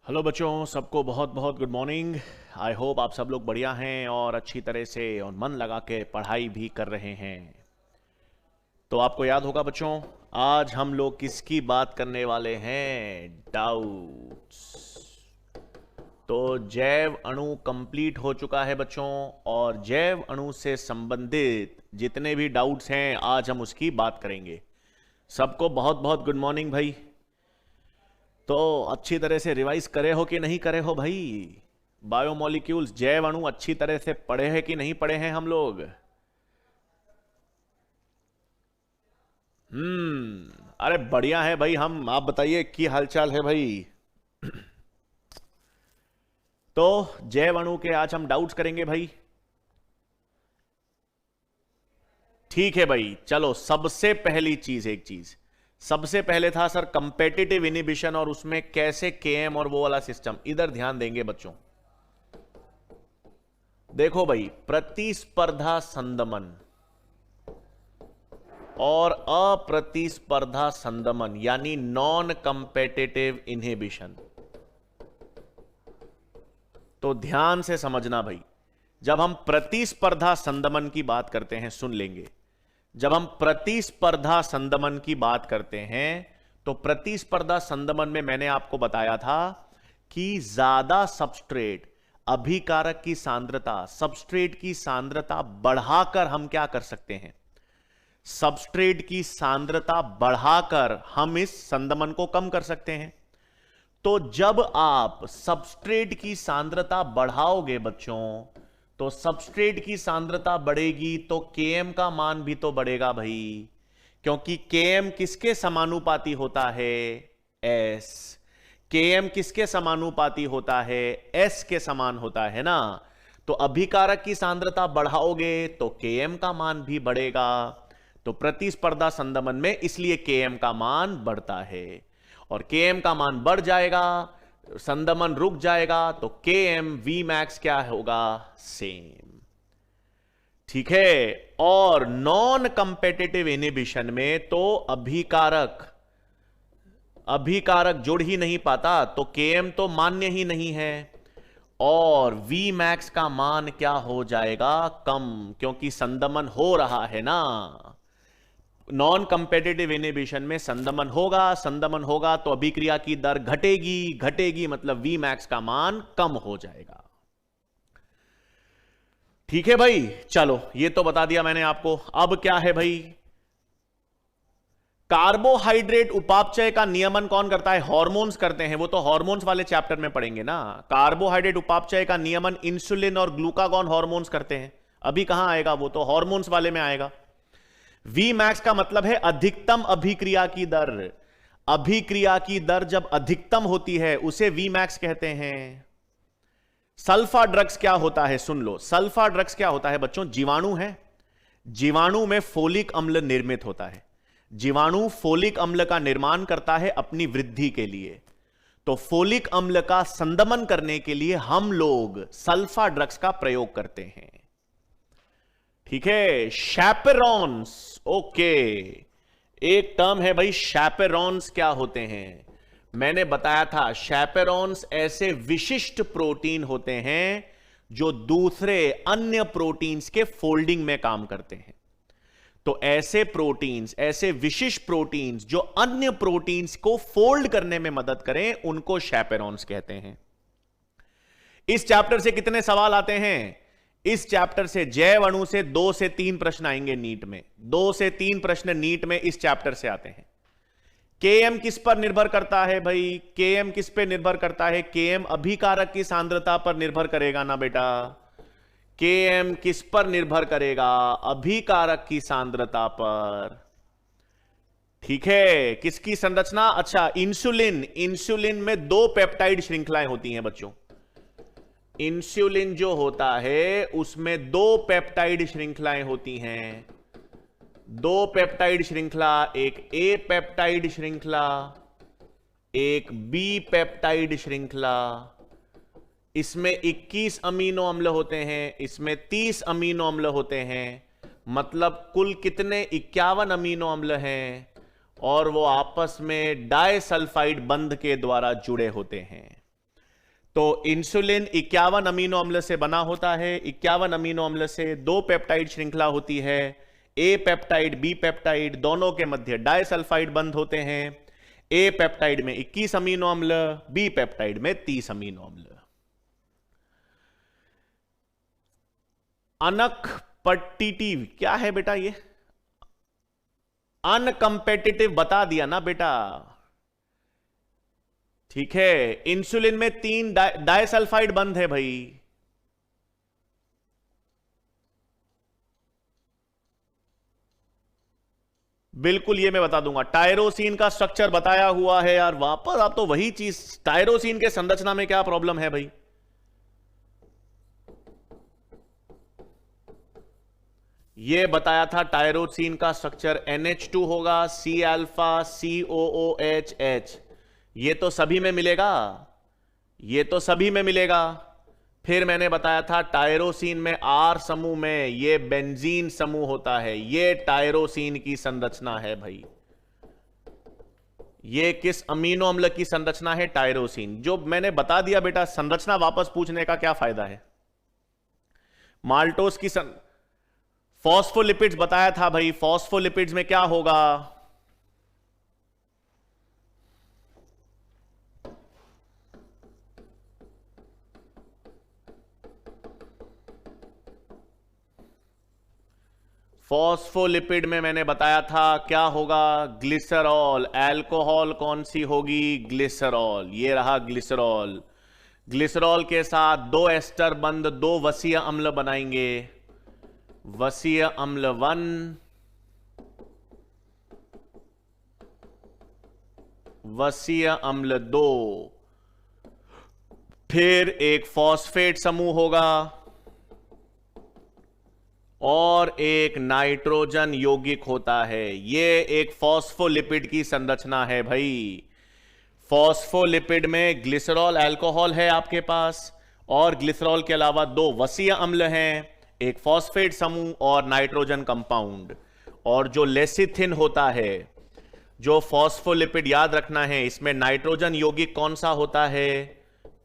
Hello बच्चों, सबको बहुत बहुत गुड मॉर्निंग। आई होप आप सब लोग बढ़िया हैं और अच्छी तरह से और मन लगा के पढ़ाई भी कर रहे हैं। तो आपको याद होगा बच्चों, आज हम लोग किसकी बात करने वाले हैं? डाउट्स। तो जैव अणु कंप्लीट हो चुका है बच्चों, और जैव अणु से संबंधित जितने भी डाउट्स हैं आज हम उसकी बात करेंगे। सबको बहुत बहुत गुड मॉर्निंग भाई। तो अच्छी तरह से रिवाइज करे हो कि नहीं करे हो भाई? बायोमोलिक्यूल्स, जैव अणु अच्छी तरह से पढ़े हैं कि नहीं पढ़े हैं हम लोग? अरे बढ़िया है भाई। हम आप बताइए की हालचाल है भाई? तो जैव अणु के आज हम डाउट्स करेंगे भाई। ठीक है भाई, चलो सबसे पहली चीज, एक चीज सबसे पहले था सर कंपेटिटिव इनिबिशन, और उसमें कैसे केएम और वो वाला सिस्टम, इधर ध्यान देंगे बच्चों। देखो भाई, प्रतिस्पर्धा संदमन और अप्रतिस्पर्धा संदमन यानी नॉन कंपेटिटिव इनहिबिशन। तो ध्यान से समझना भाई, जब हम प्रतिस्पर्धा संदमन की बात करते हैं, सुन लेंगे, जब हम प्रतिस्पर्धा संदमन की बात करते हैं तो प्रतिस्पर्धा संदमन में मैंने आपको बताया था कि ज्यादा सबस्ट्रेट, अभिकारक की सांद्रता, सबस्ट्रेट की सांद्रता बढ़ाकर हम क्या कर सकते हैं? सबस्ट्रेट की सांद्रता बढ़ाकर हम इस संदमन को कम कर सकते हैं। तो जब आप सबस्ट्रेट की सांद्रता बढ़ाओगे बच्चों, तो सबस्ट्रेट की सांद्रता बढ़ेगी तो Km का मान भी तो बढ़ेगा भाई, क्योंकि Km किसके समानुपाती होता है? S। Km किसके समानुपाती होता है? S के समान होता है ना। तो अभिकारक की सांद्रता बढ़ाओगे तो Km का मान भी बढ़ेगा। तो प्रतिस्पर्धा संदमन में इसलिए Km का मान बढ़ता है, और Km का मान बढ़ जाएगा, संदमन रुक जाएगा, तो Km Vmax क्या होगा? सेम। ठीक है। और नॉन कंपेटिटिव इनहिबिशन में तो अभिकारक जुड़ ही नहीं पाता, तो Km तो मान्य ही नहीं है, और Vmax का मान क्या हो जाएगा? कम, क्योंकि संदमन हो रहा है ना। नॉन कंपेटिटिव इनहिबिशन में संदमन होगा तो अभिक्रिया की दर घटेगी मतलब Vmax का मान कम हो जाएगा। ठीक है भाई, चलो ये तो बता दिया मैंने आपको। अब क्या है भाई? कार्बोहाइड्रेट उपापचय का नियमन कौन करता है? हार्मोन्स करते हैं। वो तो हार्मोन्स वाले चैप्टर में पढ़ेंगे ना। कार्बोहाइड्रेट उपापचय का नियमन इंसुलिन और ग्लूकागॉन हार्मोन्स करते हैं। अभी कहां आएगा वो? तो हार्मोन्स वाले में आएगा। Vmax का मतलब है अधिकतम अभिक्रिया की दर। अभिक्रिया की दर जब अधिकतम होती है उसे Vmax कहते हैं। सल्फा ड्रग्स क्या होता है? सुन लो, सल्फा ड्रग्स क्या होता है बच्चों? जीवाणु है। जीवाणु में फोलिक अम्ल निर्मित होता है। जीवाणु फोलिक अम्ल का निर्माण करता है अपनी वृद्धि के लिए। तो फोलिक अम्ल का संदमन करने के लिए हम लोग सल्फा ड्रग्स का प्रयोग करते हैं। ठीक है। शैपेरॉन्स, ओके, एक टर्म है भाई शैपेरॉन्स। क्या होते हैं? मैंने बताया था, शैपेरॉन्स ऐसे विशिष्ट प्रोटीन होते हैं जो दूसरे अन्य प्रोटीन्स के फोल्डिंग में काम करते हैं। तो ऐसे प्रोटीन्स, ऐसे विशिष्ट प्रोटीन्स जो अन्य प्रोटीन्स को फोल्ड करने में मदद करें, उनको शैपेरॉन्स कहते हैं। इस चैप्टर से कितने सवाल आते हैं? इस चैप्टर से जैव अणु से 2 से 3 प्रश्न आएंगे नीट में। 2 से 3 प्रश्न नीट में इस चैप्टर से आते हैं। Km किस पर निर्भर करता है भाई? Km किस पे निर्भर करता है? Km अभिकारक की सांद्रता पर निर्भर करेगा ना बेटा। Km किस पर निर्भर करेगा? अभिकारक की सांद्रता पर। ठीक है। किसकी संरचना? अच्छा, इंसुलिन। इंसुलिन में 2 पेप्टाइड श्रृंखलाएं होती हैं बच्चों। इंसुलिन जो होता है उसमें 2 पेप्टाइड श्रृंखलाएं होती हैं। 2 पेप्टाइड श्रृंखला, एक ए पेप्टाइड श्रृंखला, एक बी पेप्टाइड श्रृंखला। इसमें 21 अमीनो अम्ल होते हैं, इसमें 30 अमीनो अम्ल होते हैं। मतलब कुल कितने? 51 अमीनो अम्ल हैं, और वो आपस में डाइसल्फाइड बंध के द्वारा जुड़े होते हैं। तो इंसुलिन 51 अमीनो अम्ल से बना होता है। 51 अमीनो अम्ल से 2 पेप्टाइड श्रृंखला होती है। ए पेप्टाइड बी पेप्टाइड दोनों के मध्य डाइसल्फाइड बंध होते हैं। ए पेप्टाइड में 21 अमीनो अम्ल, बी पेप्टाइड में 30 अमीनो अम्ल। अनकम्पिटिटिव क्या है बेटा? ये अनकंपेटिटिव बता दिया ना बेटा। ठीक है, इंसुलिन में 3 डाइसल्फाइड बंध है भाई। बिल्कुल, ये मैं बता दूंगा। टायरोसिन का स्ट्रक्चर बताया हुआ है यार। वापस आप तो वही चीज, टायरोसिन के संरचना में क्या प्रॉब्लम है भाई? ये बताया था टायरोसिन का स्ट्रक्चर NH2 होगा, C अल्फा COOH। ये तो सभी में मिलेगा, ये तो सभी में मिलेगा। फिर मैंने बताया था टायरोसिन में R समूह में ये बेंजीन समूह होता है। ये टायरोसिन की संरचना है भाई। ये किस अमीनो अम्ल की संरचना है? टायरोसिन। जो मैंने बता दिया बेटा, संरचना वापस पूछने का क्या फायदा है? माल्टोस की फॉस्फोलिपिड्स बताया था भाई। फॉस्फोलिपिड्स में क्या होगा? फॉस्फोलिपिड में मैंने बताया था क्या होगा? ग्लिसरॉल। अल्कोहल कौन सी होगी? ग्लिसरॉल। ये रहा ग्लिसरॉल। ग्लिसरॉल के साथ 2 एस्टर बंध 2 वसीय अम्ल बनाएंगे। वसीय अम्ल 1, वसीय अम्ल 2। फिर एक फॉस्फेट समूह होगा और एक नाइट्रोजन यौगिक होता है। यह एक फॉस्फोलिपिड की संरचना है भाई। फॉस्फोलिपिड में ग्लिसरॉल अल्कोहल है आपके पास, और ग्लिसरॉल के अलावा 2 वसीय अम्ल हैं, एक फॉस्फेट समूह और नाइट्रोजन कंपाउंड। और जो लेसिथिन होता है, जो फॉस्फोलिपिड याद रखना है, इसमें नाइट्रोजन यौगिक कौन सा होता है?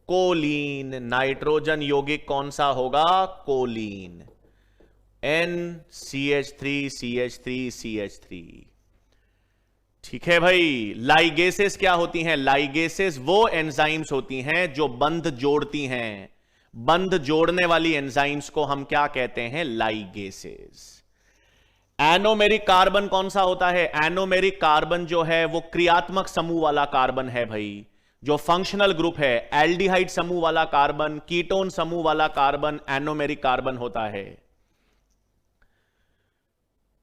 कोलीन। नाइट्रोजन यौगिक कौन सा होगा? कोलीन। NCH3CH3CH3। ठीक है भाई। लाइगेसेस क्या होती हैं? लाइगेसेस वो एंजाइम्स होती हैं जो बंध जोड़ती हैं। बंध जोड़ने वाली एंजाइम्स को हम क्या कहते हैं? लाइगेसेस। एनोमेरिक कार्बन कौन सा होता है? एनोमेरिक कार्बन जो है वो क्रियात्मक समूह वाला कार्बन है भाई। जो फंक्शनल ग्रुप है, एल्डिहाइड समूह वाला कार्बन, कीटोन समूह वाला कार्बन एनोमेरिक कार्बन होता है।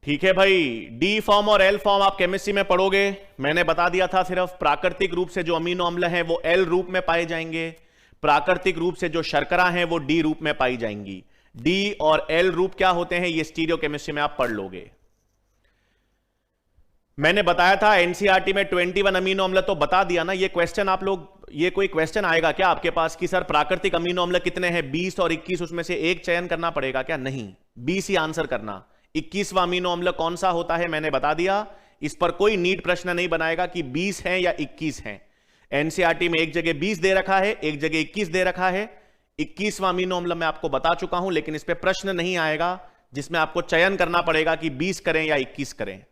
ठीक है भाई। डी फॉर्म और एल फॉर्म आप केमिस्ट्री में पढ़ोगे। मैंने बता दिया था सिर्फ प्राकृतिक रूप से जो अमीनो अम्ल हैं वो एल रूप में पाए जाएंगे। प्राकृतिक रूप से जो शर्करा हैं वो डी रूप में पाई जाएंगी। डी और एल रूप क्या होते हैं ये स्टीरियो केमिस्ट्री में आप पढ़ लोगे। मैंने बताया था एनसीईआरटी में 21 अमीनो अम्ल, तो बता दिया ना। ये क्वेश्चन आप लोग, ये कोई क्वेश्चन आएगा क्या आपके पास कि सर प्राकृतिक अमीनो अम्ल कितने हैं? 20 और 21, उसमें से एक चयन करना पड़ेगा क्या? नहीं, 20 ही आंसर करना। 21वां अमीनो अम्ल कौन सा होता है मैंने बता दिया। इस पर कोई नीट प्रश्न नहीं बनाएगा कि 20 हैं या 21 हैं। एनसीईआरटी में एक जगह 20 दे रखा है, एक जगह 21 दे रखा है। 21वां अमीनो अम्ल मैं आपको बता चुका हूं, लेकिन इस पर प्रश्न नहीं आएगा जिसमें आपको चयन करना पड़ेगा कि 20 करें या 21 करें।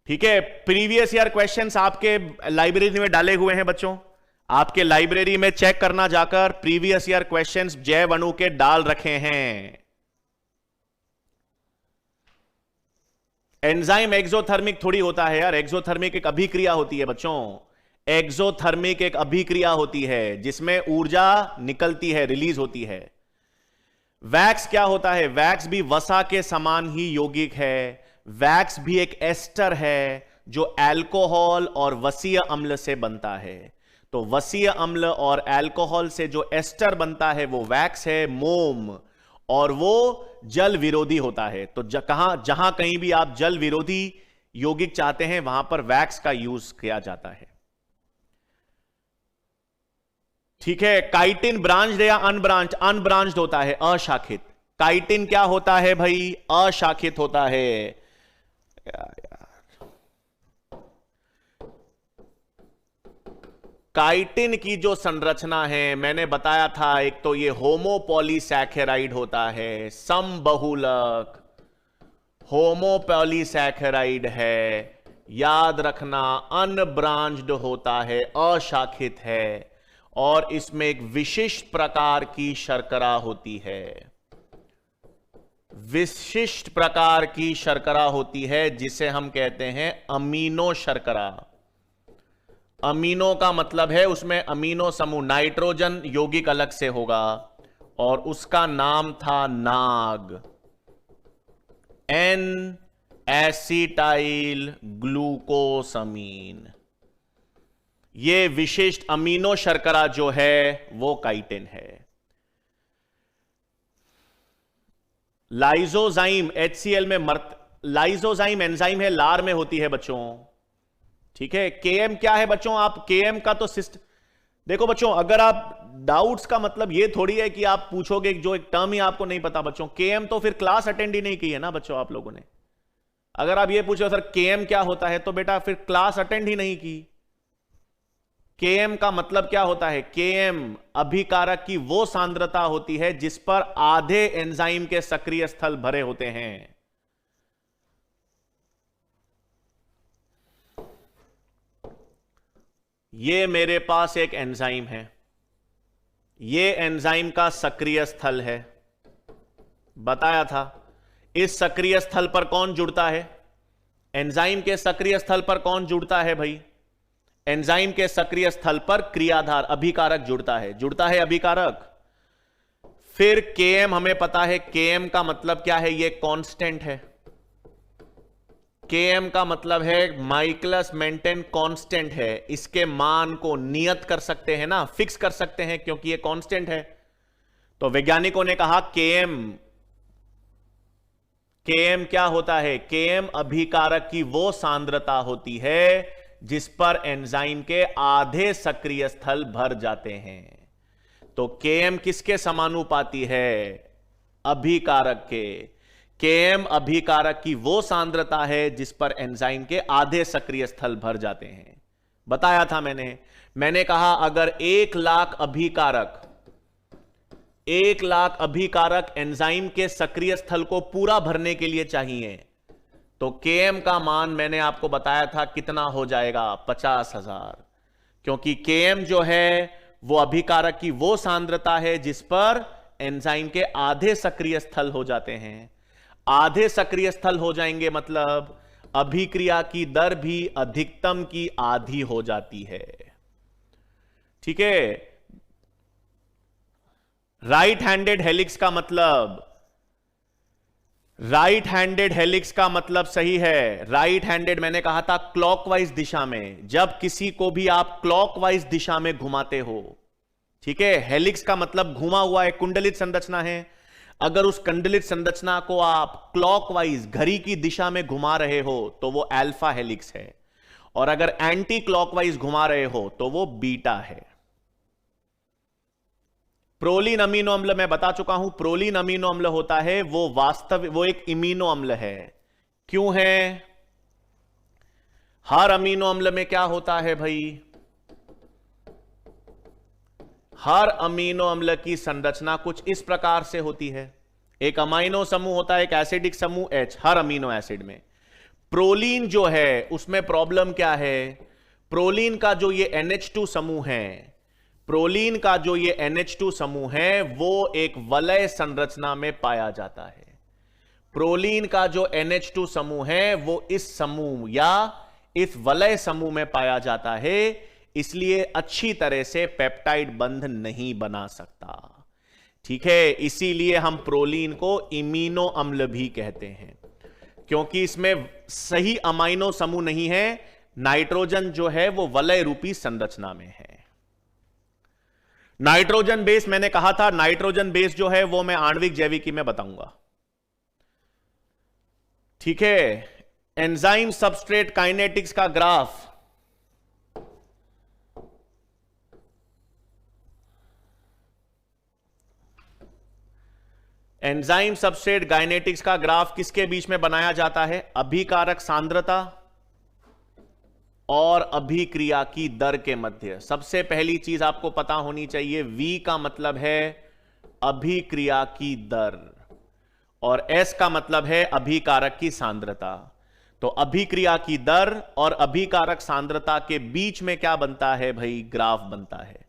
ठीक है। प्रीवियस ईयर क्वेश्चंस आपके लाइब्रेरी में डाले हुए हैं बच्चों। आपके लाइब्रेरी में चेक करना जाकर, प्रीवियस ईयर क्वेश्चंस जैव अणु के डाल रखे हैं। एंजाइम एक्सोथर्मिक थोड़ी होता है यार। एक्सोथर्मिक एक अभिक्रिया होती है बच्चों। एक्सोथर्मिक एक अभिक्रिया होती है जिसमें ऊर्जा निकलती है, रिलीज होती है। वैक्स क्या होता है? वैक्स भी वसा के समान ही यौगिक है। वैक्स भी एक एस्टर है जो अल्कोहल और वसीय अम्ल से बनता है। तो वसीय अम्ल और अल्कोहल से जो एस्टर बनता है वो वैक्स है, मोम, और वो जल विरोधी होता है। तो जहां कहीं भी आप जल विरोधी यौगिक चाहते हैं वहां पर वैक्स का यूज किया जाता है। ठीक है। काइटिन ब्रांच्ड या अनब्रांच्ड? अनब्रांच्ड होता है, अशाखित। काइटिन क्या होता है भाई? अशाखित होता है। यार काइटिन की जो संरचना है मैंने बताया था, एक तो ये होमोपॉलीसैकेराइड होता है, समबहुलक होमोपॉलीसैकेराइड है, याद रखना अनब्रांच्ड होता है, अशाखित है, और इसमें एक विशिष्ट प्रकार की शर्करा होती है, विशिष्ट प्रकार की शर्करा होती है जिसे हम कहते हैं अमीनो शर्करा। अमीनो का मतलब है उसमें अमीनो समूह, नाइट्रोजन यौगिक अलग से होगा, और उसका नाम था नाग, एन एसिटाइल ग्लूकोसमीन। ये विशिष्ट अमीनो शर्करा जो है वो काइटिन है। लाइजोजाइम HCl में लाइजोजाइम एंजाइम है, लार में होती है बच्चों, ठीक है। केएम क्या है बच्चों, आप केएम का तो देखो बच्चों, अगर आप डाउट्स का मतलब ये थोड़ी है कि आप पूछोगे जो एक टर्म ही आपको नहीं पता बच्चों, केएम तो फिर क्लास अटेंड ही नहीं की है ना बच्चों आप लोगों ने। अगर आप ये पूछो सर केएम क्या होता है, तो बेटा फिर क्लास अटेंड ही नहीं की। केएम का मतलब क्या होता है, केएम अभिकारक की वो सांद्रता होती है जिस पर आधे एंजाइम के सक्रिय स्थल भरे होते हैं। ये मेरे पास एक एंजाइम है, ये एंजाइम का सक्रिय स्थल है, बताया था। इस सक्रिय स्थल पर कौन जुड़ता है, एंजाइम के सक्रिय स्थल पर कौन जुड़ता है भाई, एंजाइम के सक्रिय स्थल पर क्रियाधार अभिकारक जुड़ता है अभिकारक। फिर केएम हमें पता है, केएम का मतलब क्या है, ये कांस्टेंट है। केएम का मतलब है माइकलस मेंटेन कांस्टेंट है, इसके मान को नियत कर सकते हैं ना, फिक्स कर सकते हैं, क्योंकि ये कांस्टेंट है। तो वैज्ञानिकों ने कहा केएम क्या होता है, केएम अभिकारक की वो सांद्रता होती है जिस पर एंजाइम के आधे सक्रिय स्थल भर जाते हैं। तो केएम किसके समानुपाती है, अभिकारक के। केएम अभिकारक की वो सांद्रता है जिस पर एंजाइम के आधे सक्रिय स्थल भर जाते हैं, बताया था मैंने कहा अगर 1,00,000 अभिकारक एंजाइम के सक्रिय स्थल को पूरा भरने के लिए चाहिए, तो केएम का मान मैंने आपको बताया था कितना हो जाएगा, 50,000। क्योंकि केएम जो है वो अभिकारक की वो सांद्रता है जिस पर एंजाइम के आधे सक्रिय स्थल हो जाते हैं। आधे सक्रिय स्थल हो जाएंगे मतलब अभिक्रिया की दर भी अधिकतम की आधी हो जाती है, ठीक है। राइट हैंडेड हेलिक्स का मतलब सही है। राइट हैंडेड मैंने कहा था क्लॉकवाइज दिशा में, जब किसी को भी आप क्लॉकवाइज दिशा में घुमाते हो, ठीक है। हेलिक्स का मतलब घुमा हुआ है, कुंडलित संरचना है। अगर उस कुंडलित संरचना को आप क्लॉकवाइज घड़ी की दिशा में घुमा रहे हो तो वो अल्फा हेलिक्स है, और अगर एंटी क्लॉकवाइज घुमा रहे हो तो वो बीटा है। प्रोलीन अमीनो अम्ल मैं बता चुका हूं, प्रोलीन अमीनो अम्ल होता है वो एक इमीनो अम्ल है। क्यों है, हर अमीनो अम्ल में क्या होता है भाई, हर अमीनो अम्ल की संरचना कुछ इस प्रकार से होती है। एक अमाइनो समूह होता है, एक एसिडिक समूह H, हर अमीनो एसिड में। प्रोलीन जो है उसमें प्रॉब्लम क्या है, प्रोलीन का जो ये NH2 समूह है, प्रोलीन का जो ये NH2 समूह है वो एक वलय संरचना में पाया जाता है। प्रोलीन का जो NH2 समूह है वो इस समूह या इस वलय समूह में पाया जाता है, इसलिए अच्छी तरह से पेप्टाइड बंध नहीं बना सकता, ठीक है। इसीलिए हम प्रोलीन को इमीनो अम्ल भी कहते हैं, क्योंकि इसमें सही अमाइनो समूह नहीं है। नाइट्रोजन जो है वो वलय रूपी संरचना में है। नाइट्रोजन बेस मैंने कहा था, नाइट्रोजन बेस जो है वो मैं आणविक जैविकी में बताऊंगा, ठीक है। एंजाइम सबस्ट्रेट काइनेटिक्स का ग्राफ, एंजाइम सबस्ट्रेट काइनेटिक्स का ग्राफ किसके बीच में बनाया जाता है, अभिकारक सांद्रता और अभिक्रिया की दर के मध्य। सबसे पहली चीज आपको पता होनी चाहिए, V का मतलब है अभिक्रिया की दर और S का मतलब है अभिकारक की सांद्रता। तो अभिक्रिया की दर और अभिकारक सांद्रता के बीच में क्या बनता है भाई? ग्राफ बनता है।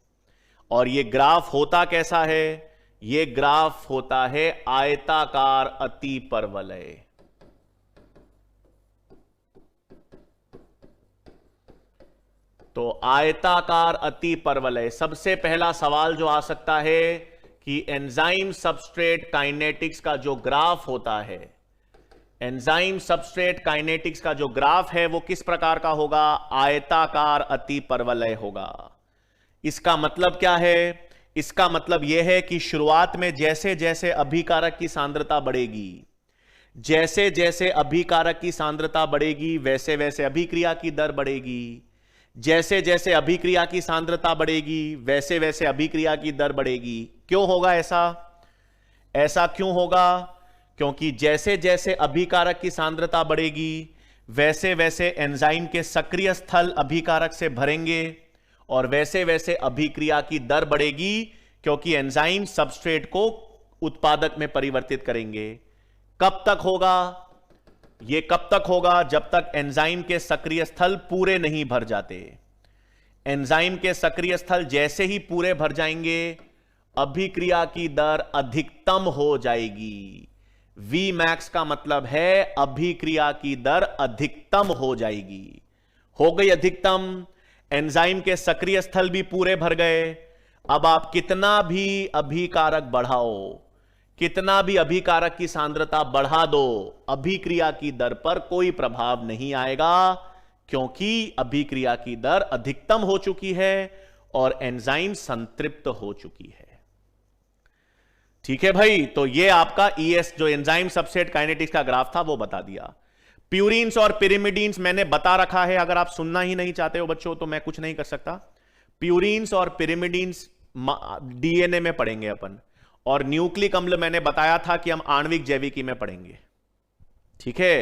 और यह ग्राफ होता कैसा है? यह ग्राफ होता है आयताकार अतिपरवलय। तो आयताकार अतिपरवलय, सबसे पहला सवाल जो आ सकता है कि एंजाइम सबस्ट्रेट काइनेटिक्स का जो ग्राफ होता है, एंजाइम सबस्ट्रेट काइनेटिक्स का जो ग्राफ है वो किस प्रकार का होगा? आयताकार अतिपरवलय होगा। इसका मतलब क्या है? इसका मतलब यह है कि शुरुआत में जैसे जैसे अभिकारक की सांद्रता बढ़ेगी, जैसे जैसे अभिकारक की सांद्रता बढ़ेगी वैसे वैसे अभिक्रिया की दर बढ़ेगी, जैसे जैसे अभिक्रिया की सांद्रता बढ़ेगी वैसे वैसे अभिक्रिया की दर बढ़ेगी। क्यों होगा ऐसा? ऐसा क्यों होगा? क्योंकि जैसे जैसे अभिकारक की सांद्रता बढ़ेगी वैसे वैसे एंजाइम के सक्रिय स्थल अभिकारक से भरेंगे और वैसे वैसे अभिक्रिया की दर बढ़ेगी, क्योंकि एंजाइम सबस्ट्रेट को उत्पादक में परिवर्तित करेंगे। कब तक होगा? यह कब तक होगा? जब तक एंजाइम के सक्रिय स्थल पूरे नहीं भर जाते। एंजाइम के सक्रिय स्थल जैसे ही पूरे भर जाएंगे, अभिक्रिया की दर अधिकतम हो जाएगी। Vmax का मतलब है अभिक्रिया की दर अधिकतम हो जाएगी। हो गई अधिकतम, एंजाइम के सक्रिय स्थल भी पूरे भर गए। अब आप कितना भी अभिकारक बढ़ाओ, कितना भी अभिकारक की सांद्रता बढ़ा दो, अभिक्रिया की दर पर कोई प्रभाव नहीं आएगा, क्योंकि अभिक्रिया की दर अधिकतम हो चुकी है और एंजाइम संतृप्त हो चुकी है। ठीक है भाई, तो ये आपका ES जो एंजाइम सबस्ट्रेट काइनेटिक्स का ग्राफ था वो बता दिया। प्यूरिन्स और पिरिमिडीन्स मैंने बता रखा है, अगर आप सुनना ही नहीं चाहते हो बच्चों तो मैं कुछ नहीं कर सकता। प्यूरिन्स और पिरिमिडीन्स DNA में पढ़ेंगे अपन, और न्यूक्लिक अम्ल मैंने बताया था कि हम आणविक जैविकी में पढ़ेंगे। ठीक है।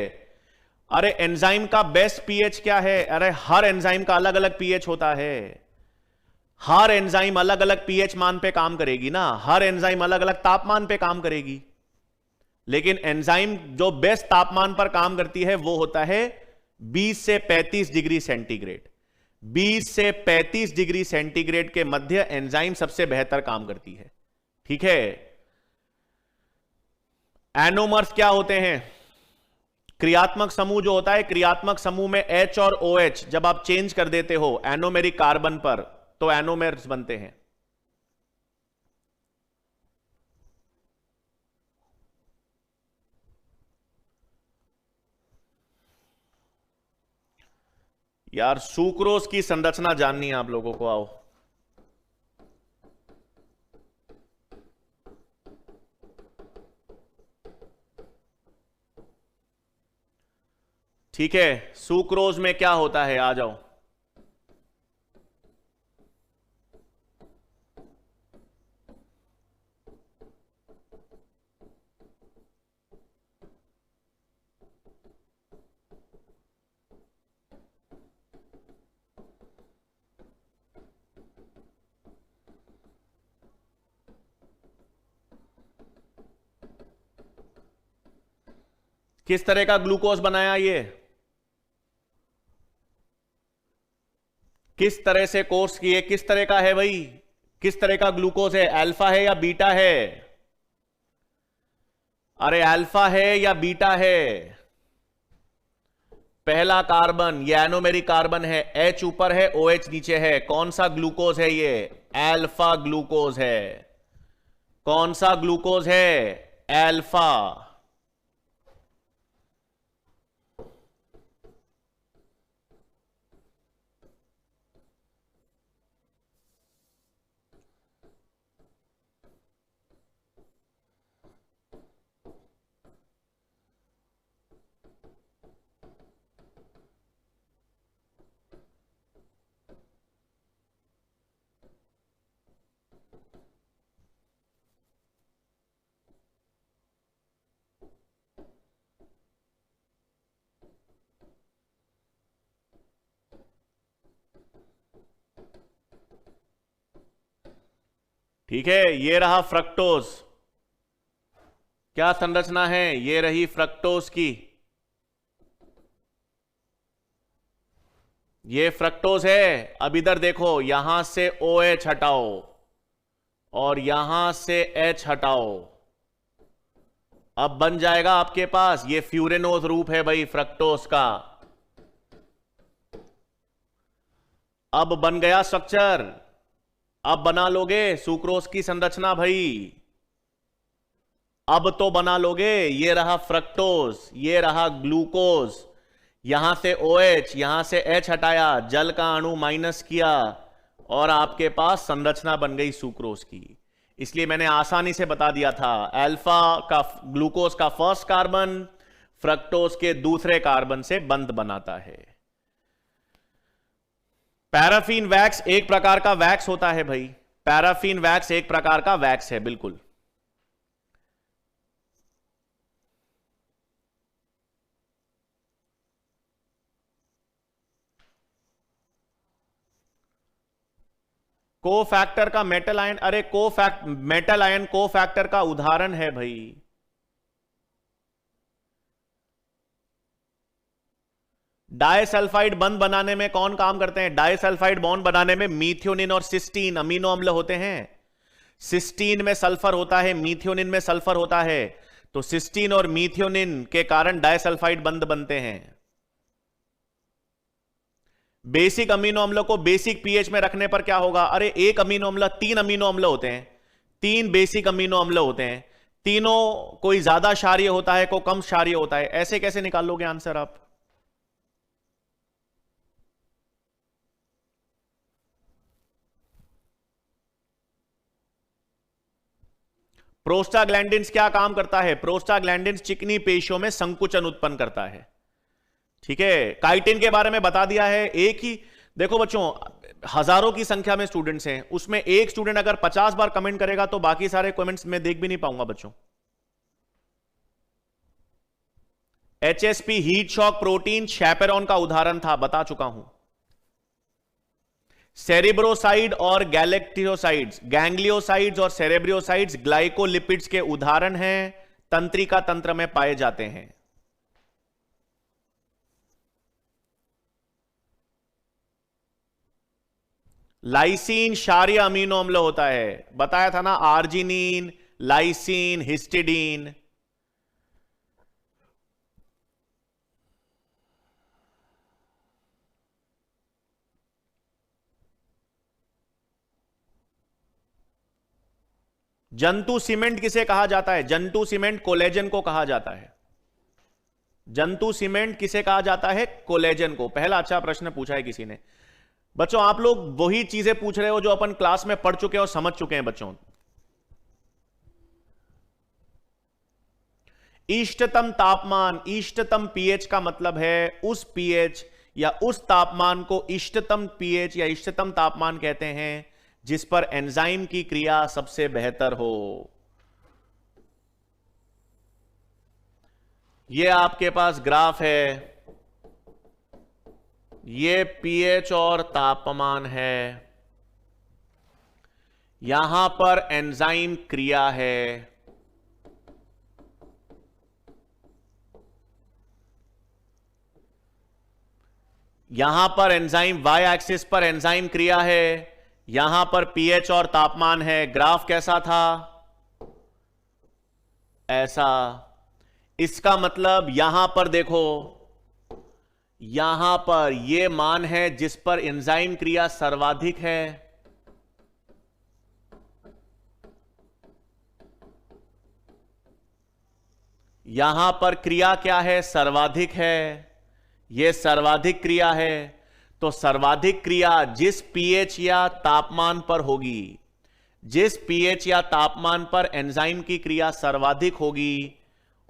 अरे एंजाइम का बेस्ट पीएच क्या है? अरे हर एंजाइम का अलग अलग पीएच होता है। हर एंजाइम अलग अलग पीएच मान पे काम करेगी ना, हर एंजाइम अलग अलग तापमान पे काम करेगी, लेकिन एंजाइम जो बेस्ट तापमान पर काम करती है वो होता है 20 से 35 डिग्री सेंटीग्रेड। 20 से 35 डिग्री सेंटीग्रेड के मध्य एंजाइम सबसे बेहतर काम करती है। ठीक है। एनोमर्स क्या होते हैं? क्रियात्मक समूह जो होता है, क्रियात्मक समूह में H और OH जब आप चेंज कर देते हो एनोमेरिक कार्बन पर तो एनोमेर्स बनते हैं। यार सुक्रोज की संरचना जाननी है आप लोगों को, आओ। ठीक है, सुक्रोज में क्या होता है, आ जाओ। किस तरह का ग्लूकोज बनाया ये? किस तरह से कोर्स किए? किस तरह का है भाई? किस तरह का ग्लूकोज है? अल्फा है या बीटा है? अरे अल्फा है या बीटा है? पहला कार्बन ये एनोमेरिक कार्बन है, H ऊपर है OH नीचे है। कौन सा ग्लूकोज है ये? अल्फा ग्लूकोज है। कौन सा ग्लूकोज है? अल्फा। ठीक है, ये रहा फ्रक्टोज। क्या संरचना है? ये रही फ्रक्टोज की। ये फ्रक्टोज है। अब इधर देखो, यहां से OH हटाओ और यहां से H हटाओ, अब बन जाएगा आपके पास ये फ्यूरेनोज रूप है भाई फ्रक्टोज का। अब बन गया स्ट्रक्चर। अब बना लोगे सुक्रोज की संरचना भाई, अब तो बना लोगे। ये रहा फ्रक्टोज, ये रहा ग्लूकोज, यहां से OH, यहां से H हटाया, जल का अणु माइनस किया और आपके पास संरचना बन गई सुक्रोज की। इसलिए मैंने आसानी से बता दिया था, अल्फा का ग्लूकोज का फर्स्ट कार्बन फ्रक्टोज के दूसरे कार्बन से बंध बनाता है। पैराफिन वैक्स एक प्रकार का वैक्स होता है भाई, पैराफिन वैक्स एक प्रकार का वैक्स है बिल्कुल। कोफैक्टर का मेटल आयन, अरे मेटल आयन कोफैक्टर का उदाहरण है भाई। डाइसल्फाइड बॉन्ड बनाने में कौन काम करते हैं? डाइसल्फाइड बॉन्ड बनाने में मीथियोनिन और सिस्टीन अमीनो अम्ल होते हैं। सिस्टीन में सल्फर होता है, मीथियोनिन में सल्फर होता है, तो सिस्टीन और मीथियोनिन के कारण डाइसल्फाइड बॉन्ड बनते हैं। बेसिक अमीनो अम्ल को बेसिक पीएच में रखने पर क्या होगा? अरे एक अमीनो अम्ल, 3 अमीनो अम्ल होते हैं, 3 बेसिक अमीनो अम्ल होते हैं, तीनों कोई ज्यादा क्षारीय होता है, कोई कम क्षारीय होता है, ऐसे कैसे निकाल लोगे आंसर आप? प्रोस्टाग्लैंडिन्स क्या काम करता है? प्रोस्टाग्लैंडिन्स चिकनी पेशियों में संकुचन उत्पन्न करता है। ठीक है, काइटिन के बारे में बता दिया है। एक ही देखो बच्चों, हजारों की संख्या में स्टूडेंट्स हैं, उसमें एक स्टूडेंट अगर 50 बार कमेंट करेगा तो बाकी सारे कमेंट्स में देख भी नहीं पाऊंगा बच्चों। HSP हीट शॉक प्रोटीन शैपेरोन का उदाहरण था, बता चुका हूं। सेरिब्रोसाइड और गैलेक्टियोसाइड्स, गैंग्लियोसाइड्स और सेरेब्रियोसाइड्स ग्लाइकोलिपिड्स के उदाहरण हैं, तंत्रिका तंत्र में पाए जाते हैं। लाइसीन क्षारीय अमीनो अम्ल होता है, बताया था ना, आर्जिनिन, लाइसीन, हिस्टिडीन। जंतु सीमेंट किसे कहा जाता है? जंतु सीमेंट कोलेजन को कहा जाता है। जंतु सीमेंट किसे कहा जाता है? कोलेजन को। पहला अच्छा प्रश्न पूछा है किसी ने। बच्चों आप लोग वही चीजें पूछ रहे हो जो अपन क्लास में पढ़ चुके हैं और समझ चुके हैं बच्चों। इष्टतम तापमान, इष्टतम पीएच का मतलब है उस पीएच या उस तापमान को इष्टतम पीएच या इष्टतम तापमान कहते हैं जिस पर एंजाइम की क्रिया सबसे बेहतर हो। यह आपके पास ग्राफ है, ये पीएच और तापमान है, यहां पर एंजाइम क्रिया है, यहां पर एंजाइम वाई एक्सिस पर एंजाइम क्रिया है, यहां पर पीएच और तापमान है। ग्राफ कैसा था? ऐसा। इसका मतलब यहां पर देखो, यहां पर यह मान है जिस पर एंजाइम क्रिया सर्वाधिक है, यहां पर क्रिया क्या है? सर्वाधिक है, यह सर्वाधिक क्रिया है। तो सर्वाधिक क्रिया जिस पीएच या तापमान पर होगी, जिस पीएच या तापमान पर एंजाइम की क्रिया सर्वाधिक होगी,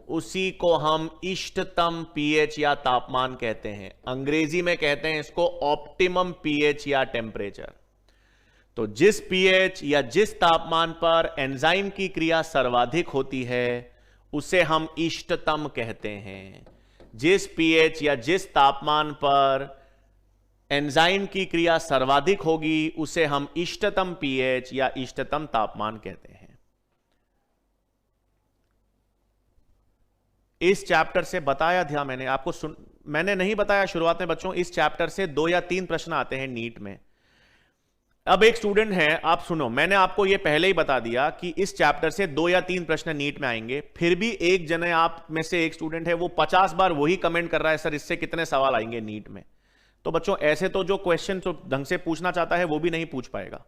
उसी को हम इष्टतम पीएच या तापमान कहते हैं। अंग्रेजी में कहते हैं इसको ऑप्टिमम पीएच या टेम्परेचर। तो जिस पीएच या जिस तापमान पर एंजाइम की क्रिया सर्वाधिक होती है उसे हम इष्टतम कहते हैं। जिस पीएच या जिस तापमान पर एंजाइम की क्रिया सर्वाधिक होगी उसे हम इष्टतम पीएच या इष्टतम तापमान कहते हैं। इस चैप्टर से बताया था मैंने आपको, मैंने नहीं बताया शुरुआत में बच्चों, इस चैप्टर से 2 या 3 प्रश्न आते हैं नीट में। अब एक स्टूडेंट है, आप सुनो, मैंने आपको यह पहले ही बता दिया कि इस चैप्टर से 2 या 3 प्रश्न नीट में आएंगे। फिर भी एक जने आप में से एक स्टूडेंट है वो 50 बार वही कमेंट कर रहा है, सर इससे कितने सवाल आएंगे नीट में। तो बच्चों ऐसे तो जो क्वेश्चन तो ढंग से पूछना चाहता है वो भी नहीं पूछ पाएगा।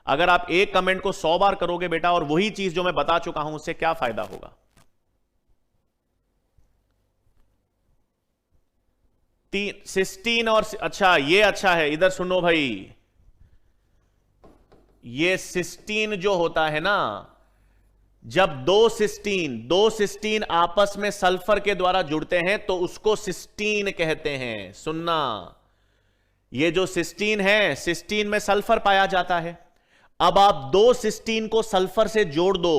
अगर आप एक कमेंट को 100 बार करोगे बेटा और वही चीज जो मैं बता चुका हूं उससे क्या फायदा होगा। सिस्टीन और अच्छा ये अच्छा है, इधर सुनो भाई, ये सिस्टीन जो होता है ना, जब दो सिस्टीन आपस में सल्फर के द्वारा जुड़ते हैं तो उसको सिस्टीन कहते हैं। सुनना, ये जो सिस्टीन है, सिस्टीन में सल्फर पाया जाता है। अब आप दो सिस्टीन को सल्फर से जोड़ दो,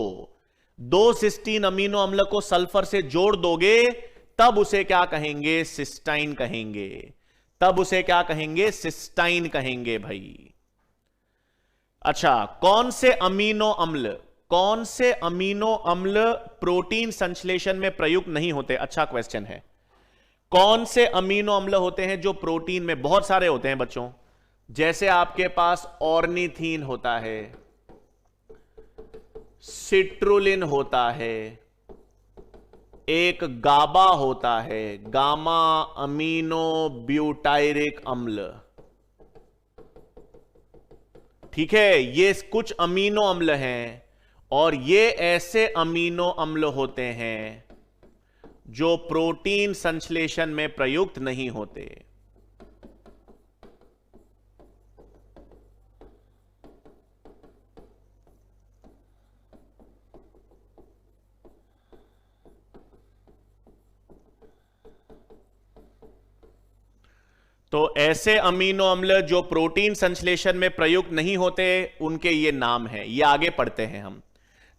दो सिस्टीन अमीनो अम्ल को सल्फर से जोड़ दोगे तब उसे क्या कहेंगे, सिस्टाइन कहेंगे। तब उसे क्या कहेंगे, सिस्टाइन कहेंगे भाई। अच्छा, कौन से अमीनो अम्ल प्रोटीन संश्लेषण में प्रयुक्त नहीं होते? अच्छा क्वेश्चन है। कौन से अमीनो अम्ल होते हैं जो प्रोटीन में, बहुत सारे होते हैं बच्चों, जैसे आपके पास ऑर्निथीन होता है, सिट्रुलिन होता है, एक गाबा होता है, गामा अमीनो ब्यूटायरिक अम्ल। ठीक है, ये कुछ अमीनो अम्ल हैं और ये ऐसे अमीनो अम्ल होते हैं जो प्रोटीन संश्लेषण में प्रयुक्त नहीं होते। तो ऐसे अमीनो अम्ल जो प्रोटीन संश्लेषण में प्रयुक्त नहीं होते उनके ये नाम हैं। ये आगे पढ़ते हैं हम,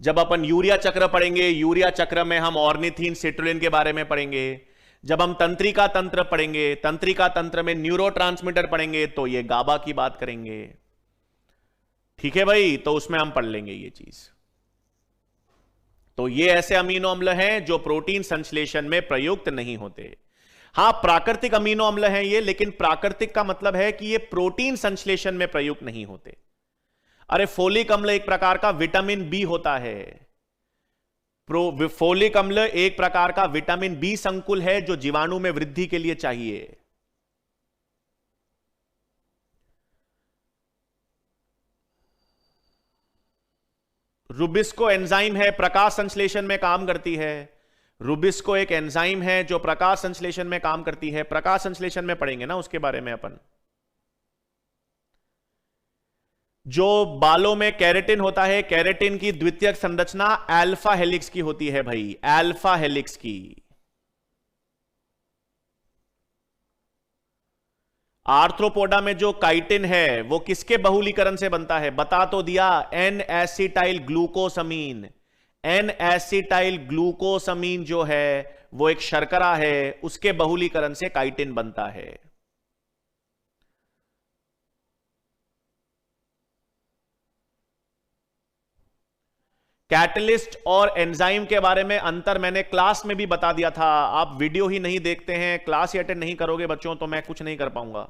जब अपन यूरिया चक्र पढ़ेंगे, यूरिया चक्र में हम ऑर्निथीन सिट्रुलिन के बारे में पढ़ेंगे। जब हम तंत्रिका तंत्र पढ़ेंगे, तंत्रिका तंत्र में न्यूरोट्रांसमीटर पढ़ेंगे तो ये गाबा की बात करेंगे। ठीक है भाई, तो उसमें हम पढ़ लेंगे ये चीज। तो ये ऐसे अमीनो अम्ल हैं जो प्रोटीन संश्लेषण में प्रयुक्त नहीं होते। हां, प्राकृतिक अमीनो अम्ल हैं ये, लेकिन प्राकृतिक का मतलब है कि ये प्रोटीन संश्लेषण में प्रयुक्त नहीं होते। अरे फोलिक अम्ल एक प्रकार का विटामिन बी होता है। फोलिक अम्ल एक प्रकार का विटामिन बी संकुल है जो जीवाणु में वृद्धि के लिए चाहिए। रुबिस्को एंजाइम है, प्रकाश संश्लेषण में काम करती है। रुबिस्को एक एंजाइम है जो प्रकाश संश्लेषण में काम करती है। प्रकाश संश्लेषण में पढ़ेंगे ना उसके बारे में अपन। जो बालों में कैरेटिन होता है, कैरेटिन की द्वितीयक संरचना अल्फा हेलिक्स की होती है भाई, अल्फा हेलिक्स की। आर्थ्रोपोडा में जो काइटिन है वो किसके बहुलीकरण से बनता है? बता तो दिया, N acetyl glucosamine. N acetyl glucosamine जो है वो एक शर्करा है, उसके बहुलीकरण से काइटिन बनता है। कैटलिस्ट और एंजाइम के बारे में अंतर मैंने क्लास में भी बता दिया था। आप वीडियो ही नहीं देखते हैं, क्लास ही अटेंड नहीं करोगे बच्चों, तो मैं कुछ नहीं कर पाऊंगा।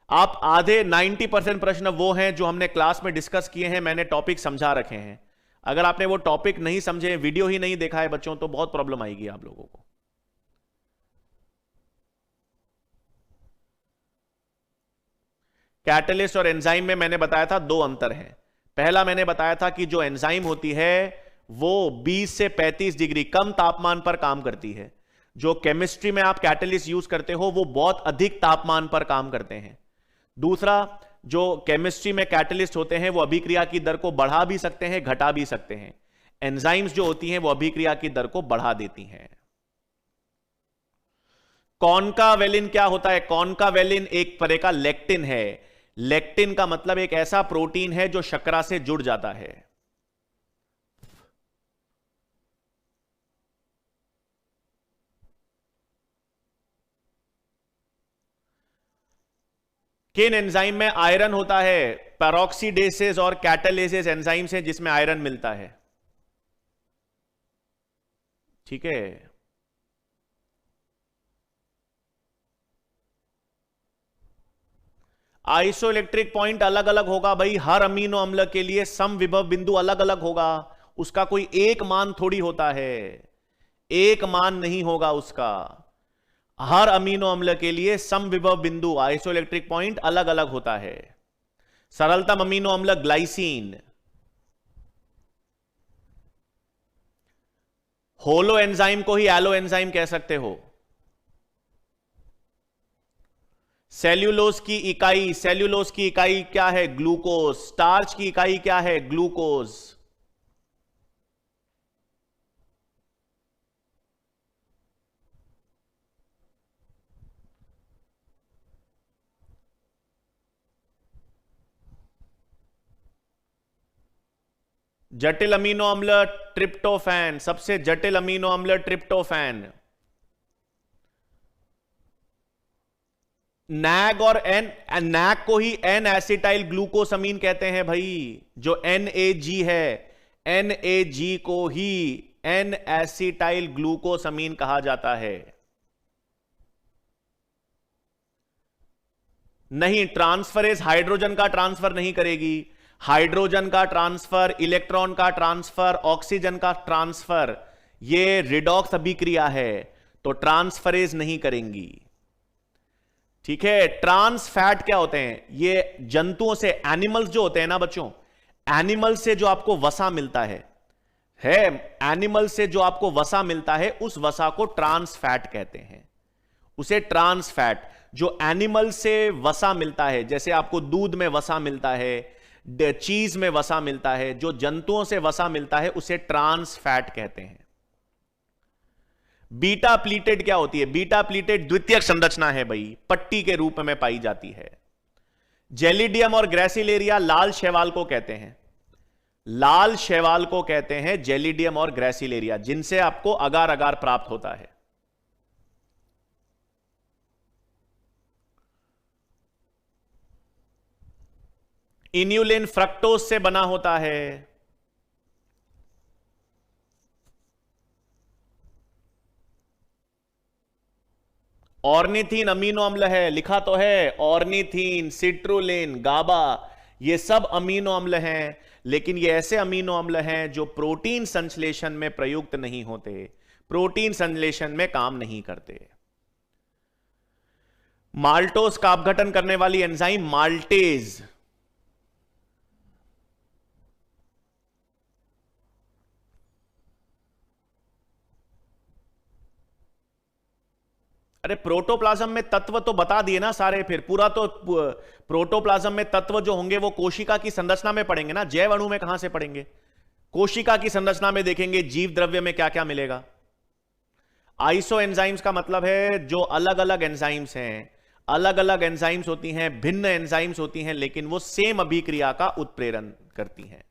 आप आधे 90% प्रश्न वो हैं जो हमने क्लास में डिस्कस किए हैं, मैंने टॉपिक समझा रखे हैं। अगर आपने वो टॉपिक नहीं समझे, वीडियो ही नहीं देखा है बच्चों, तो बहुत प्रॉब्लम आएगी आप लोगों को। कैटलिस्ट और एंजाइम में मैंने बताया था 2 अंतर हैं। पहला मैंने बताया था कि जो एंजाइम होती है वो 20 से 35 डिग्री कम तापमान पर काम करती है। जो केमिस्ट्री में आप कैटलिस्ट यूज करते हो वो बहुत अधिक तापमान पर काम करते हैं। दूसरा, जो केमिस्ट्री में कैटलिस्ट होते हैं वो अभिक्रिया की दर को बढ़ा भी सकते हैं, घटा भी सकते हैं। एंजाइम्स जो होती हैं वो अभिक्रिया की दर को बढ़ा देती हैं। कॉन्कावेलिन क्या होता है? कॉन्कावेलिन एक तरह का लेक्टिन है। लेक्टिन का मतलब एक ऐसा प्रोटीन है जो शर्करा से जुड़ जाता है। किन एंजाइम में आयरन होता है? पेरोक्सीडेसेस और कैटालेसेस एंजाइम्स हैं जिसमें आयरन मिलता है। ठीक है। आइसोइलेक्ट्रिक पॉइंट अलग अलग होगा भाई, हर अमीनो अम्ल के लिए सम विभव बिंदु अलग अलग होगा, उसका कोई एक मान थोड़ी होता है, एक मान नहीं होगा उसका। हर अमीनो अम्ल के लिए सम विभव बिंदु आइसोइलेक्ट्रिक पॉइंट अलग अलग होता है। सरलतम अमीनो अम्ल ग्लाइसीन। होलो एंजाइम को ही एलो एंजाइम कह सकते हो। सेल्यूलोज की इकाई क्या है? ग्लूकोज। स्टार्च की इकाई क्या है? ग्लूकोज। जटिल अमीनो अम्ल ट्रिप्टोफैन, सबसे जटिल अमीनो अम्ल ट्रिप्टोफैन। नैग और नैग को ही एन एसिटाइल ग्लूकोसमीन कहते हैं भाई। जो NAG है, NAG को ही एन एसिटाइल ग्लूकोसमीन कहा जाता है। नहीं, ट्रांसफरेज हाइड्रोजन का ट्रांसफर नहीं करेगी। हाइड्रोजन का ट्रांसफर, इलेक्ट्रॉन का ट्रांसफर, ऑक्सीजन का ट्रांसफर, ये रिडॉक्स अभिक्रिया है, तो ट्रांसफरेज नहीं करेंगी। ठीक है। ट्रांस फैट क्या होते हैं? ये जंतुओं से, एनिमल्स जो होते हैं ना बच्चों, एनिमल से जो आपको वसा मिलता है एनिमल से जो आपको वसा मिलता है, उस वसा को ट्रांस फैट कहते हैं। उसे ट्रांस फैट, जो एनिमल से वसा मिलता है, जैसे आपको दूध में वसा मिलता है, चीज में वसा मिलता है, जो जंतुओं से वसा मिलता है उसे ट्रांस फैट कहते हैं। बीटा प्लीटेड क्या होती है? बीटा प्लीटेड द्वितीयक संरचना है भाई, पट्टी के रूप में पाई जाती है। जेलिडियम और ग्रेसिलेरिया लाल शैवाल को कहते हैं, लाल शैवाल को कहते हैं जेलिडियम और ग्रेसिलेरिया, जिनसे आपको अगार अगार प्राप्त होता है। इन्यूलिन फ्रक्टोज से बना होता है। ऑर्निथीन अमीनो अम्ल है, लिखा तो है ऑर्निथीन, सिट्रुलिन, गाबा, ये सब अमीनो अम्ल हैं, लेकिन ये ऐसे अमीनो अम्ल हैं जो प्रोटीन संश्लेषण में प्रयुक्त नहीं होते, प्रोटीन संश्लेषण में काम नहीं करते। माल्टोज का अपघटन करने वाली एंजाइम माल्टेज। अरे प्रोटोप्लाज्म में तत्व तो बता दिए ना सारे, फिर पूरा तो प्रोटोप्लाज्म में तत्व जो होंगे वो कोशिका की संरचना में पढ़ेंगे ना, जैव अणु में कहां से पढ़ेंगे? कोशिका की संरचना में देखेंगे जीव द्रव्य में क्या क्या मिलेगा। आइसो एंजाइम्स का मतलब है जो अलग अलग एंजाइम्स हैं, अलग अलग एंजाइम्स होती हैं, भिन्न एंजाइम्स होती हैं, लेकिन वो सेम अभिक्रिया का उत्प्रेरण करती हैं।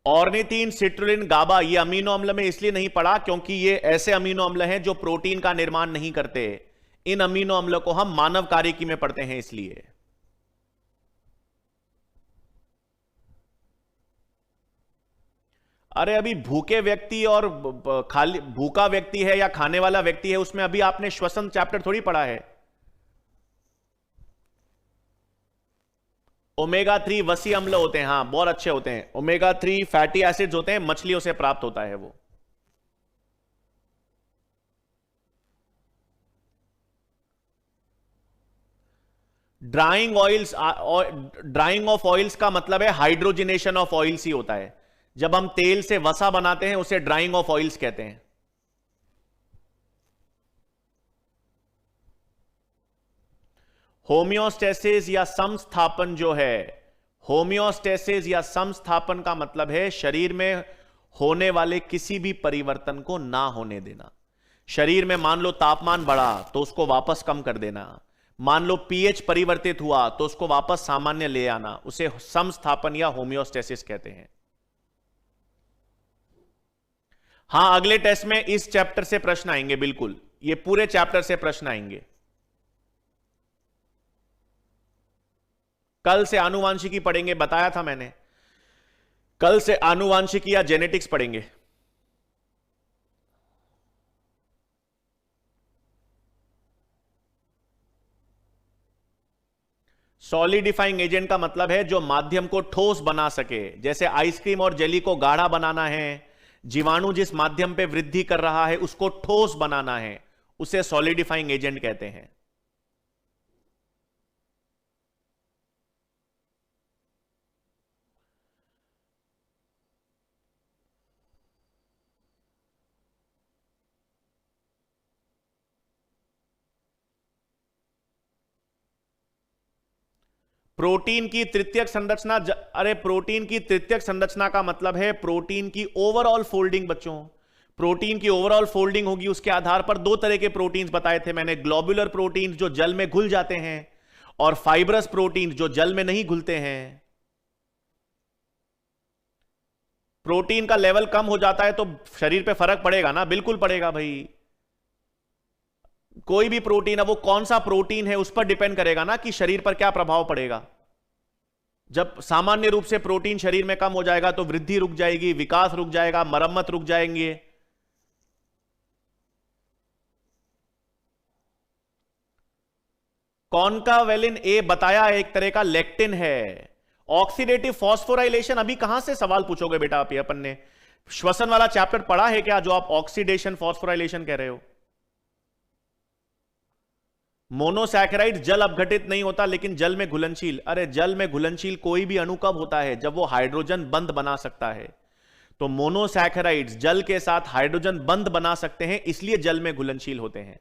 ऑर्निथीन, सिट्रुलिन, गाबा, ये अमीनो अम्ल में इसलिए नहीं पड़ा क्योंकि ये ऐसे अमीनो अम्ल हैं जो प्रोटीन का निर्माण नहीं करते। इन अमीनो अम्ल को हम मानव कार्यकी में पढ़ते हैं इसलिए। अरे अभी भूखे व्यक्ति और खाली भूखा व्यक्ति है या खाने वाला व्यक्ति है, उसमें अभी आपने श्वसन चैप्टर थोड़ी पढ़ा है। ओमेगा 3 वसी अम्ल होते हैं, हाँ बहुत अच्छे होते हैं। ओमेगा 3 फैटी एसिड्स होते हैं, मछलियों से प्राप्त होता है वो। Drawing oils, drying of oils का मतलब है हाइड्रोजिनेशन ऑफ ऑयल्स ही होता है। जब हम तेल से वसा बनाते हैं उसे ड्राइंग ऑफ ऑयल्स कहते हैं। होम्योस्टेसिस या समस्थापन जो है, होम्योस्टेसिस या समस्थापन का मतलब है शरीर में होने वाले किसी भी परिवर्तन को ना होने देना। शरीर में मान लो तापमान बढ़ा तो उसको वापस कम कर देना, मान लो पीएच परिवर्तित हुआ तो उसको वापस सामान्य ले आना, उसे समस्थापन या होम्योस्टेसिस कहते हैं। हां, अगले टेस्ट में इस चैप्टर से प्रश्न आएंगे, बिल्कुल ये पूरे चैप्टर से प्रश्न आएंगे। कल से आनुवांशिकी पढ़ेंगे, बताया था मैंने, कल से आनुवांशिकी या जेनेटिक्स पढ़ेंगे। सॉलिडिफाइंग एजेंट का मतलब है जो माध्यम को ठोस बना सके, जैसे आइसक्रीम और जेली को गाढ़ा बनाना है, जीवाणु जिस माध्यम पे वृद्धि कर रहा है उसको ठोस बनाना है, उसे सॉलिडिफाइंग एजेंट कहते हैं। प्रोटीन की तृतीयक संरचना, अरे प्रोटीन की तृतीयक संरचना का मतलब है प्रोटीन की ओवरऑल फोल्डिंग। बच्चों, प्रोटीन की ओवरऑल फोल्डिंग होगी, उसके आधार पर दो तरह के प्रोटीन्स बताए थे मैंने, ग्लोबुलर प्रोटीन्स जो जल में घुल जाते हैं और फाइब्रस प्रोटीन्स जो जल में नहीं घुलते हैं। प्रोटीन का लेवल कम हो जाता है तो शरीर पे फर्क पड़ेगा ना, बिल्कुल पड़ेगा भाई। कोई भी प्रोटीन है, वो कौन सा प्रोटीन है उस पर डिपेंड करेगा ना कि शरीर पर क्या प्रभाव पड़ेगा। जब सामान्य रूप से प्रोटीन शरीर में कम हो जाएगा तो वृद्धि रुक जाएगी, विकास रुक जाएगा, मरम्मत रुक जाएंगे। कॉन्कावेलिन ए बताया एक तरह का लेक्टिन है। ऑक्सीडेटिव फॉस्फोराइलेशन अभी कहां से सवाल पूछोगे बेटा, आप अपन ने श्वसन वाला चैप्टर पढ़ा है क्या जो आप ऑक्सीडेशन फॉस्फोराइलेशन कह रहे हो? मोनोसैकेराइड जल अपघटित नहीं होता लेकिन जल में घुलनशील। अरे जल में घुलनशील कोई भी अणु कब होता है? जब वो हाइड्रोजन बंध बना सकता है। तो मोनोसैकेराइड्स जल के साथ हाइड्रोजन बंध बना सकते हैं, इसलिए जल में घुलनशील होते हैं।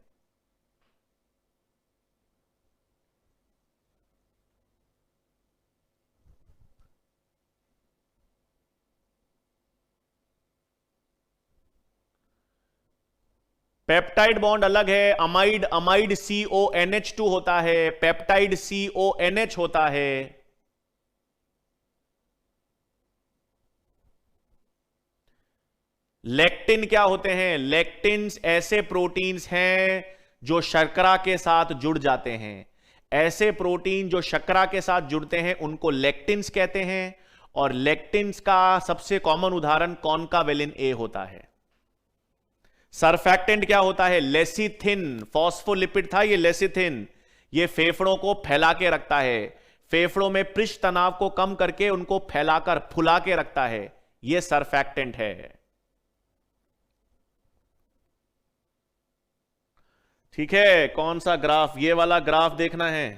पेप्टाइड बॉन्ड अलग है, अमाइड, अमाइड CONH2 होता है, पेप्टाइड CONH होता है। लेक्टिन क्या होते हैं? लेक्टिन्स ऐसे प्रोटीन्स हैं जो शर्करा के साथ जुड़ जाते हैं। ऐसे प्रोटीन जो शर्करा के साथ जुड़ते हैं उनको लेक्टिन्स कहते हैं। और लेक्टिन्स का सबसे कॉमन उदाहरण कॉन्कावेलिन ए होता है। सरफैक्टेंट क्या होता है? लेसिथिन, फॉस्फोलिपिड था ये लेसिथिन। ये फेफड़ों को फैला के रखता है, फेफड़ों में पृष्ठ तनाव को कम करके उनको फैलाकर फुला के रखता है, ये सरफैक्टेंट है। ठीक है, कौन सा ग्राफ? ये वाला ग्राफ देखना है।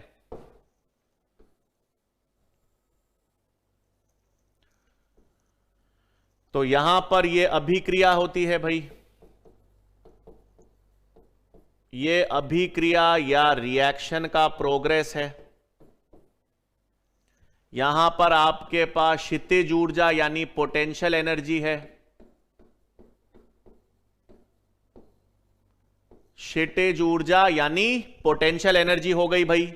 तो यहां पर ये अभिक्रिया होती है भाई, ये अभिक्रिया या रिएक्शन का प्रोग्रेस है। यहां पर आपके पास क्षितिज ऊर्जा यानी पोटेंशियल एनर्जी है, क्षितिज ऊर्जा यानी पोटेंशियल एनर्जी हो गई भाई।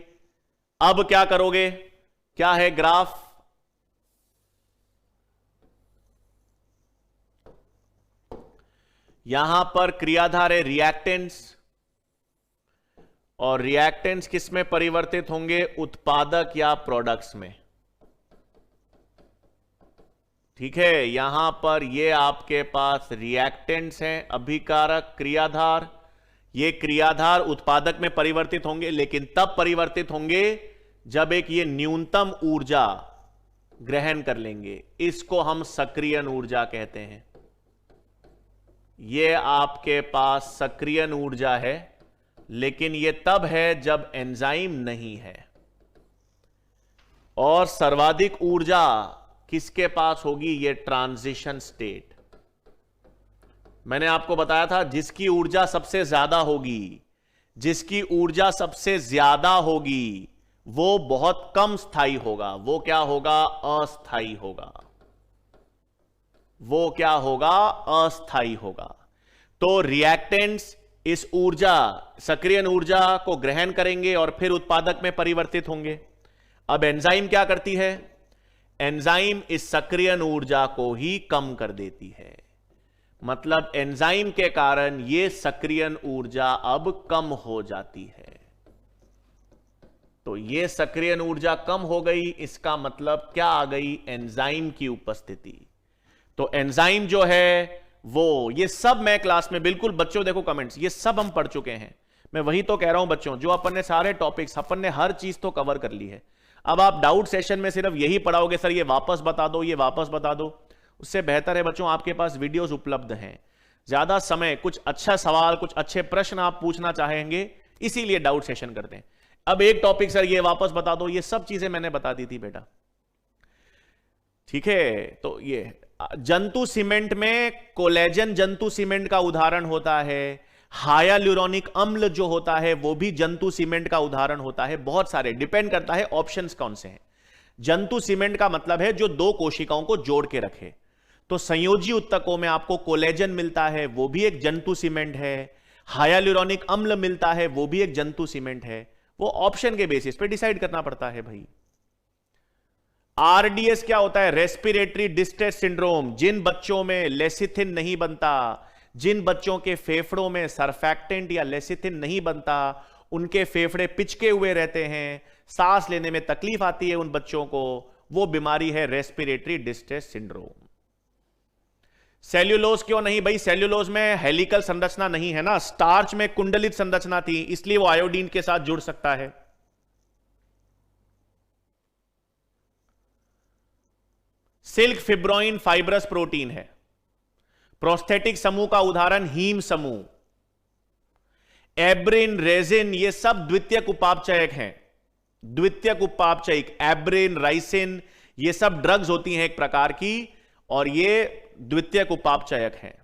अब क्या करोगे? क्या है ग्राफ? यहां पर क्रियाधार है रिएक्टेंट्स, और रिएक्टेंट्स किस में परिवर्तित होंगे? उत्पादक या प्रोडक्ट्स में। ठीक है, यहां पर ये आपके पास रिएक्टेंट्स हैं, अभिकारक, क्रियाधार। ये क्रियाधार उत्पादक में परिवर्तित होंगे, लेकिन तब परिवर्तित होंगे जब एक ये न्यूनतम ऊर्जा ग्रहण कर लेंगे। इसको हम सक्रियण ऊर्जा कहते हैं। ये आपके पास सक्रियण ऊर्जा है, लेकिन यह तब है जब एंजाइम नहीं है। और सर्वाधिक ऊर्जा किसके पास होगी? ये ट्रांजिशन स्टेट। मैंने आपको बताया था जिसकी ऊर्जा सबसे ज्यादा होगी, जिसकी ऊर्जा सबसे ज्यादा होगी वो बहुत कम स्थायी होगा। वो क्या होगा? अस्थायी होगा। वो क्या होगा? अस्थायी होगा। तो रिएक्टेंट्स इस ऊर्जा, सक्रियण ऊर्जा को ग्रहण करेंगे और फिर उत्पादक में परिवर्तित होंगे। अब एंजाइम क्या करती है? एंजाइम इस सक्रियण ऊर्जा को ही कम कर देती है। मतलब एंजाइम के कारण यह सक्रियण ऊर्जा अब कम हो जाती है। तो यह सक्रियण ऊर्जा कम हो गई, इसका मतलब क्या आ गई? एंजाइम की उपस्थिति। तो एंजाइम जो है वो, ये सब मैं क्लास में, बिल्कुल बच्चों देखो कमेंट्स, ये सब हम पढ़ चुके हैं। मैं वही तो कह रहा हूं बच्चों, जो अपन ने सारे टॉपिक्स, अपन ने हर चीज तो कवर कर ली है। अब आप डाउट सेशन में सिर्फ यही पढ़ाओगे, सर ये वापस बता दो, ये वापस बता दो, उससे बेहतर है बच्चों आपके पास वीडियोस उपलब्ध हैं। ज्यादा समय, कुछ अच्छा सवाल, कुछ अच्छे प्रश्न आप पूछना चाहेंगे, इसीलिए डाउट सेशन करते हैं। अब एक टॉपिक सर ये वापस बता दो, ये सब चीजें मैंने बता दी थी बेटा, ठीक है। तो ये जंतु सीमेंट में कोलेजन जंतु सीमेंट का उदाहरण होता है, हायालुरोनिक अम्ल जो होता है वो भी जंतु सीमेंट का उदाहरण होता है। बहुत सारे, डिपेंड करता है ऑप्शंस कौन से हैं। जंतु सीमेंट का मतलब है जो दो कोशिकाओं को जोड़ के रखे। तो संयोजी उत्तकों में आपको कोलेजन मिलता है, वो भी एक जंतु सीमेंट है। हायालुरोनिक अम्ल मिलता है, वो भी एक जंतु सीमेंट है। वो ऑप्शन के बेसिस पे डिसाइड करना पड़ता है भाई। आरडीएस क्या होता है? Respiratory distress syndrome. जिन बच्चों में लेसिथिन नहीं बनता, जिन बच्चों के फेफड़ों में सरफैक्टेंट या लेसिथिन नहीं बनता, उनके फेफड़े पिचके हुए रहते हैं, सांस लेने में तकलीफ आती है उन बच्चों को, वो बीमारी है रेस्पिरेटरी डिस्ट्रेस सिंड्रोम। सेल्यूलोज क्यों नहीं भाई? सेल्यूलोज में हेलिकल संरचना नहीं है ना, स्टार्च में कुंडलित संरचना थी, इसलिए वो आयोडीन के साथ जुड़ सकता है। सिल्क फिब्रोइन फाइब्रस प्रोटीन है। प्रोस्थेटिक समूह का उदाहरण हीम समूह, एब्रिन, रेजिन, ये सब द्वितीयक उपापचयक हैं। द्वितीयक उपापचयक, एब्रिन, राइसिन, ये सब ड्रग्स होती हैं एक प्रकार की, और ये द्वितीयक उपापचयक हैं।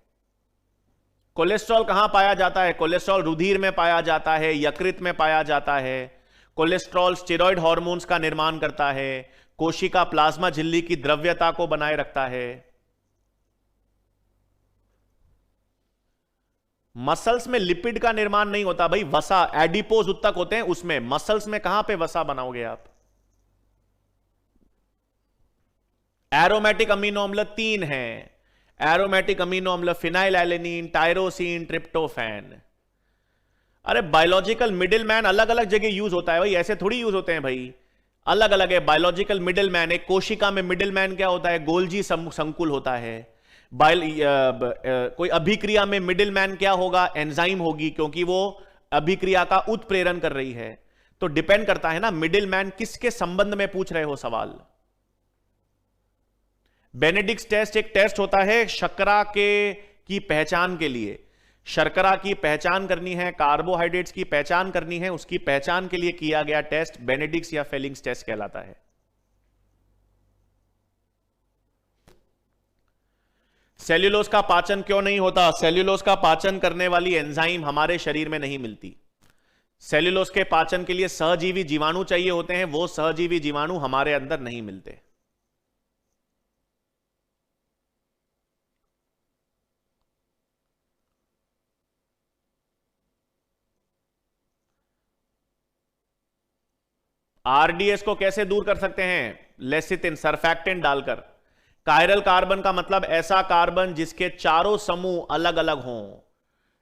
कोलेस्ट्रॉल कहां पाया जाता है? कोलेस्ट्रॉल रुधिर में पाया जाता है, यकृत में पाया जाता है। कोलेस्ट्रॉल स्टेरॉयड हार्मोन्स का निर्माण करता है, कोशिका प्लाज्मा झिल्ली की द्रव्यता को बनाए रखता है। मसल्स में लिपिड का निर्माण नहीं होता भाई, वसा, एडिपोज उत्तक होते हैं उसमें। मसल्स में कहां पे वसा बनाओगे आप? एरोमेटिक अमीनो अम्ल 3 हैं। एरोमेटिक अमीनो अम्ल फिनाइलएलेनिन, टायरोसिन, ट्रिप्टोफैन। अरे बायोलॉजिकल मिडिल मैन अलग अलग जगह यूज होता है भाई, ऐसे थोड़ी यूज होते हैं भाई, अलग अलग है। बायोलॉजिकल मिडिल मैन, एक कोशिका में मिडिल मैन क्या होता है? गोल्जी संकुल होता है। कोई अभिक्रिया में मिडिल मैन क्या होगा? एंजाइम होगी, क्योंकि वो अभिक्रिया का उत्प्रेरण कर रही है। तो डिपेंड करता है ना मिडिल मैन किसके संबंध में पूछ रहे हो सवाल। बेनेडिक्ट टेस्ट एक टेस्ट होता है शर्करा की पहचान के लिए। शर्करा की पहचान करनी है, कार्बोहाइड्रेट्स की पहचान करनी है, उसकी पहचान के लिए किया गया टेस्ट बेनेडिक्ट या फेलिंग्स टेस्ट कहलाता है। सेल्यूलोज का पाचन क्यों नहीं होता? सेल्यूलोज का पाचन करने वाली एंजाइम हमारे शरीर में नहीं मिलती। सेल्यूलोज के पाचन के लिए सहजीवी जीवाणु चाहिए होते हैं, वो सहजीवी जीवाणु हमारे अंदर नहीं मिलते। आरडीएस को कैसे दूर कर सकते हैं? लेसिथिन, सरफैक्टेंट डालकर। कायरल कार्बन का मतलब ऐसा कार्बन जिसके चारों समूह अलग अलग हों।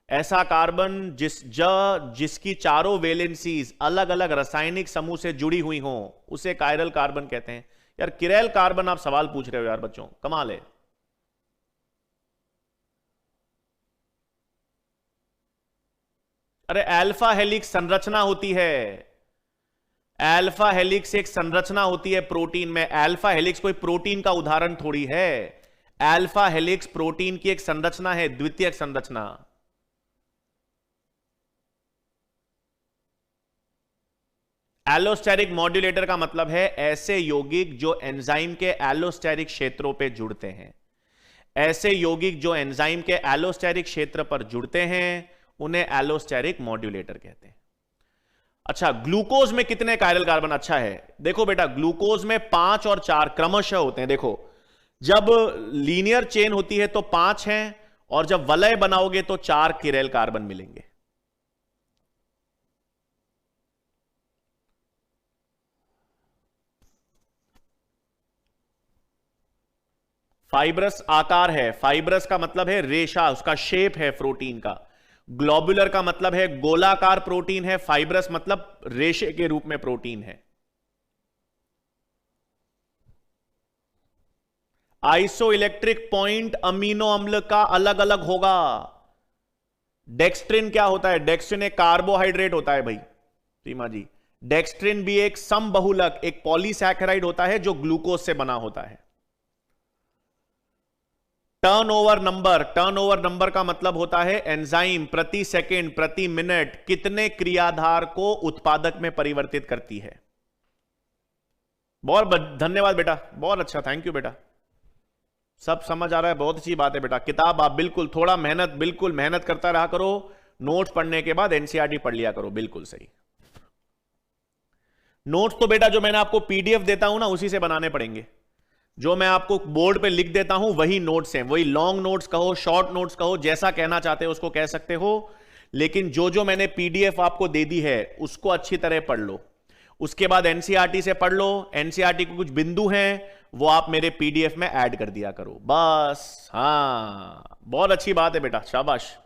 ऐसा कार्बन जिसकी चारों वेलेंसीज अलग अलग रासायनिक समूह से जुड़ी हुई हों, उसे कायरल कार्बन कहते हैं। यार किरैल कार्बन आप सवाल पूछ रहे हो यार बच्चों, कमाल है। अरे अल्फा हेलिक्स संरचना होती है। अल्फा हेलिक्स एक संरचना होती है प्रोटीन में। अल्फा हेलिक्स कोई प्रोटीन का उदाहरण थोड़ी है। अल्फा हेलिक्स प्रोटीन की एक संरचना है, द्वितीयक संरचना। एलोस्टेरिक मॉड्यूलेटर का मतलब है ऐसे यौगिक जो एंजाइम के एलोस्टेरिक क्षेत्रों पे जुड़ते हैं। ऐसे यौगिक जो एंजाइम के एलोस्टेरिक क्षेत्र पर जुड़ते हैं उन्हें एलोस्टेरिक मॉड्यूलेटर कहते हैं। अच्छा, ग्लूकोज में कितने कायरल कार्बन? अच्छा है, देखो बेटा, ग्लूकोज में 5 और 4 क्रमशः होते हैं। देखो, जब लीनियर चेन होती है तो 5 हैं, और जब वलय बनाओगे तो 4 किरैल कार्बन मिलेंगे। फाइब्रस आकार है, फाइब्रस का मतलब है रेशा, उसका शेप है प्रोटीन का। ग्लोबुलर का मतलब है गोलाकार प्रोटीन है, फाइब्रस मतलब रेशे के रूप में प्रोटीन है। आइसो इलेक्ट्रिक पॉइंट अमीनो अम्ल का अलग अलग होगा। डेक्स्ट्रिन क्या होता है? डेक्स्ट्रिन एक कार्बोहाइड्रेट होता है भाई सीमा जी। डेक्स्ट्रिन भी एक समबहुलक, एक पॉलीसैकेराइड होता है जो ग्लूकोज से बना होता है। टर्नओवर नंबर का मतलब होता है एंजाइम प्रति सेकंड प्रति मिनट कितने क्रियाधार को उत्पादक में परिवर्तित करती है। बहुत धन्यवाद बेटा, बहुत अच्छा, थैंक यू बेटा, सब समझ आ रहा है, बहुत अच्छी बात है बेटा। किताब आप बिल्कुल थोड़ा बिल्कुल मेहनत करता रहा करो, नोट्स पढ़ने के बाद एनसीईआरटी पढ़ लिया करो, बिल्कुल सही। नोट्स तो बेटा जो मैंने आपको पीडीएफ देता हूं ना उसी से बनाने पड़ेंगे। जो मैं आपको बोर्ड पे लिख देता हूं वही नोट्स हैं, वही लॉन्ग नोट्स कहो, शॉर्ट नोट्स कहो, जैसा कहना चाहते हो उसको कह सकते हो। लेकिन जो जो मैंने पीडीएफ आपको दे दी है उसको अच्छी तरह पढ़ लो, उसके बाद एनसीईआरटी से पढ़ लो। एनसीईआरटी के कुछ बिंदु हैं वो आप मेरे पीडीएफ में ऐड कर दिया करो बस। हां बहुत अच्छी बात है बेटा, शाबाश।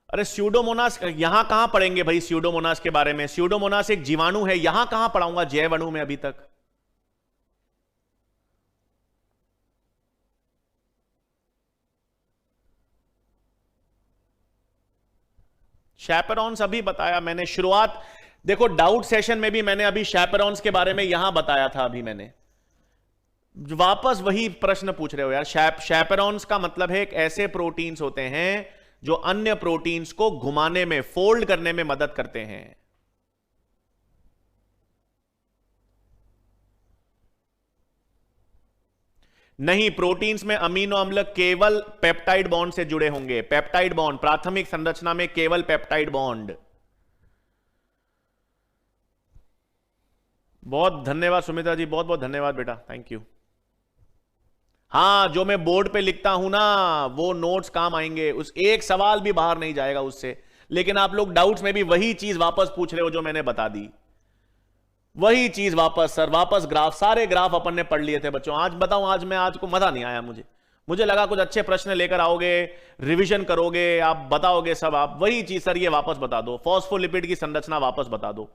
अरे स्यूडोमोनास यहां कहां पढ़ेंगे भाई? स्यूडोमोनास के बारे में, स्यूडोमोनास एक जीवाणु है, यहां कहां पढ़ाऊंगा जैव अणु में अभी तक। शैपेरॉन्स अभी बताया मैंने शुरुआत, देखो डाउट सेशन में भी मैंने अभी शैपेरॉन्स के बारे में यहां बताया था। अभी मैंने वापस वही प्रश्न पूछ रहे हो यार। शैपेरॉन्स का मतलब है एक ऐसे प्रोटीन्स होते हैं जो अन्य प्रोटीन्स को घुमाने में, फोल्ड करने में मदद करते हैं। नहीं, प्रोटीन्स में अमीनो अम्ल केवल पेप्टाइड बॉन्ड से जुड़े होंगे। पेप्टाइड बॉन्ड, प्राथमिक संरचना में केवल पेप्टाइड बॉन्ड। बहुत धन्यवाद सुमित्रा जी, बहुत बहुत धन्यवाद बेटा, थैंक यू। हां जो मैं बोर्ड पे लिखता हूं ना वो नोट्स काम आएंगे, उस एक सवाल भी बाहर नहीं जाएगा उससे। लेकिन आप लोग डाउट्स में भी वही चीज वापस पूछ रहे हो जो मैंने बता दी, वही चीज वापस। सर वापस ग्राफ, सारे ग्राफ अपन ने पढ़ लिए थे बच्चों। आज बताऊं, आज को मजा नहीं आया मुझे लगा कुछ अच्छे प्रश्न लेकर आओगे, रिवीजन करोगे, आप बताओगे सब। आप वही चीज सर ये वापस बता दो, फॉस्फोलिपिड की संरचना वापस बता दो,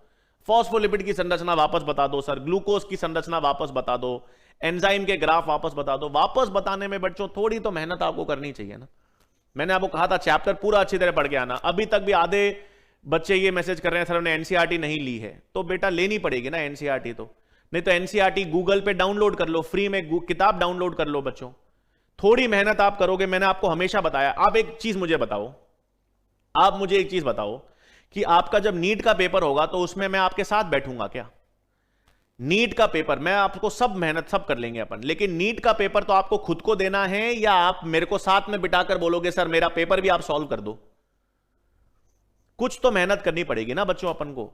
फॉस्फोलिपिड की संरचना वापस बता दो सर, ग्लूकोज की संरचना वापस बता दो, एंजाइम के ग्राफ वापस बता दो। वापस बताने में बच्चों थोड़ी तो मेहनत आपको करनी चाहिए ना। मैंने आपको कहा था चैप्टर पूरा अच्छी तरह पढ़ के आना। अभी तक भी आधे बच्चे ये मैसेज कर रहे हैं सर हमने एनसीईआरटी नहीं ली है, तो बेटा लेनी पड़ेगी ना एनसीईआरटी तो। नहीं तो एनसीईआरटी गूगल पे डाउनलोड कर लो, फ्री में किताब डाउनलोड कर लो बच्चों। थोड़ी मेहनत आप करोगे, मैंने आपको हमेशा बताया। आप एक चीज मुझे बताओ, आप मुझे एक चीज बताओ कि आपका जब नीट का पेपर होगा तो उसमें मैं आपके साथ बैठूंगा क्या? नीट का पेपर मैं आपको सब मेहनत सब कर लेंगे अपन, लेकिन नीट का पेपर तो आपको खुद को देना है या आप मेरे को साथ में बिठाकर बोलोगे सर मेरा पेपर भी आप सॉल्व कर दो? कुछ तो मेहनत करनी पड़ेगी ना बच्चों अपन को।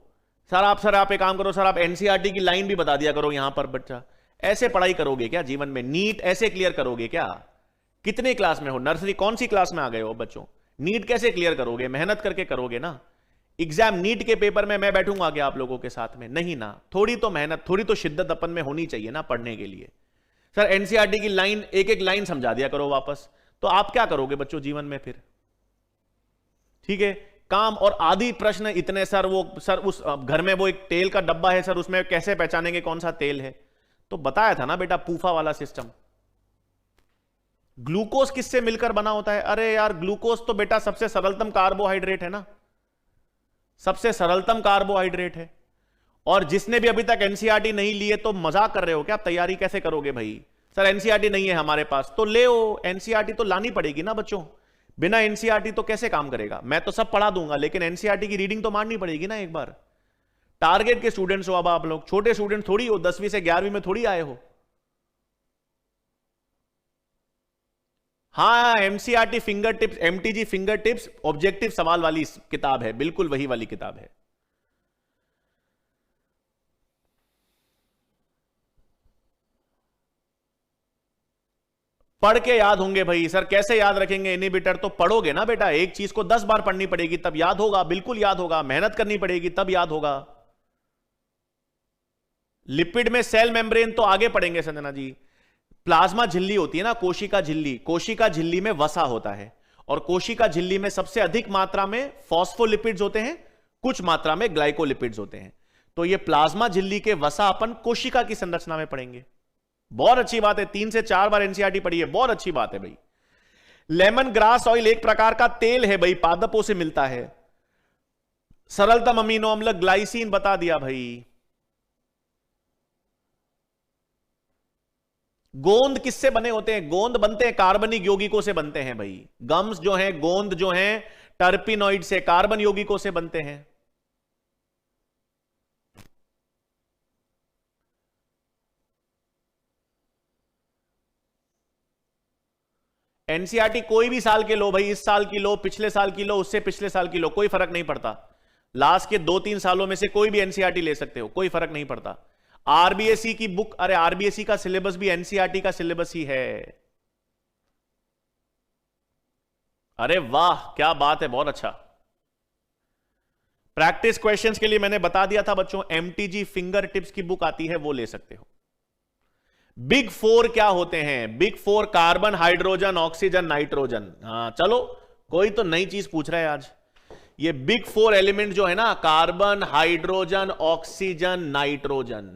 सर आप एक काम करो सर, आप एनसीईआरटी की लाइन भी बता दिया करो यहां पर। बच्चा ऐसे पढ़ाई करोगे क्या जीवन में? नीट ऐसे क्लियर करोगे क्या? कितने क्लास में हो? नर्सरी कौन सी क्लास में आ गए हो बच्चों? नीट कैसे क्लियर करोगे? मेहनत करके करोगे ना। एग्जाम नीट के पेपर में मैं बैठूंगा क्या आप लोगों के साथ में? नहीं ना। थोड़ी तो मेहनत, थोड़ी तो शिद्दत अपन में होनी चाहिए ना पढ़ने के लिए। सर एनसीईआरटी की लाइन, एक एक लाइन समझा दिया करो वापस, तो आप क्या करोगे बच्चों जीवन में फिर? ठीक है, काम और आदि प्रश्न इतने। सर वो सर उस घर में वो एक तेल का डब्बा है सर, उसमें कैसे पहचानेंगे कौन सा तेल है? तो बताया था ना बेटा, पूफा वाला सिस्टम। ग्लूकोज किससे मिलकर बना होता है? अरे यार ग्लूकोज तो बेटा सबसे सरलतम कार्बोहाइड्रेट है ना, सबसे सरलतम कार्बोहाइड्रेट है। और जिसने भी अभी तक एनसीईआरटी नहीं ली है तो मजाक कर रहे हो क्या? तैयारी कैसे करोगे भाई? सर एनसीईआरटी नहीं है हमारे पास, तो ले ओ, एनसीईआरटी तो लानी पड़ेगी ना बच्चों। बिना एनसीईआरटी तो कैसे काम करेगा? मैं तो सब पढ़ा दूंगा लेकिन एनसीईआरटी की रीडिंग तो मारनी पड़ेगी ना एक बार। टारगेट के स्टूडेंट्स हो अब आप लोग, छोटे स्टूडेंट थोड़ी हो, 10वीं से 11वीं में थोड़ी आए हो। हाँ NCERT finger tips, MTG finger tips objective सवाल वाली किताब है, बिल्कुल वही वाली किताब है। पढ़ के याद होंगे भाई। सर कैसे याद रखेंगे इनहिबिटर? तो पढ़ोगे ना बेटा, एक चीज को 10 बार पढ़नी पड़ेगी तब याद होगा, बिल्कुल याद होगा। मेहनत करनी पड़ेगी तब याद होगा। लिपिड में सेल मेम्ब्रेन तो आगे पढ़ेंगे संजना जी। प्लाज्मा झिल्ली होती है ना, कोशिका झिल्ली, कोशिका झिल्ली में वसा होता है, और कोशिका झिल्ली में सबसे अधिक मात्रा में फॉस्फोलिपिड्स होते हैं, कुछ मात्रा में ग्लाइकोलिपिड्स होते हैं। तो ये प्लाज्मा झिल्ली के वसा अपन कोशिका की संरचना में पढ़ेंगे। बहुत अच्छी बात है, 3 से 4 बार एनसीईआरटी पढ़ी है, बहुत अच्छी बात है भाई। लेमन ग्रास ऑयल एक प्रकार का तेल है भाई, पादपों से मिलता है। सरलतम अमीनो अम्ल ग्लाइसिन बता दिया भाई। गोंद किससे बने होते हैं? गोंद बनते हैं कार्बनिक यौगिकों से बनते हैं भाई। गम्स जो हैं, गोंद जो हैं, टर्पिनॉइड से, कार्बन यौगिकों से बनते हैं। एनसीईआरटी कोई भी साल के लो भाई, इस साल की लो, पिछले साल की लो, उससे पिछले साल की लो, कोई फर्क नहीं पड़ता। लास्ट के 2-3 सालों में से कोई भी एनसीईआरटी ले सकते हो, कोई फर्क नहीं पड़ता। आरबीएसई की बुक, अरे आरबीएसई का सिलेबस भी एनसीईआरटी का सिलेबस ही है। अरे वाह, क्या बात है, बहुत अच्छा। प्रैक्टिस क्वेश्चंस के लिए मैंने बता दिया था बच्चों, एमटीजी फिंगर टिप्स की बुक आती है, वो ले सकते हो। बिग 4 क्या होते हैं? Big 4 carbon, hydrogen, oxygen, nitrogen. हाँ चलो, कोई तो नई चीज पूछ रहा है आज। ये बिग 4 एलिमेंट जो है ना, कार्बन, हाइड्रोजन, ऑक्सीजन, नाइट्रोजन,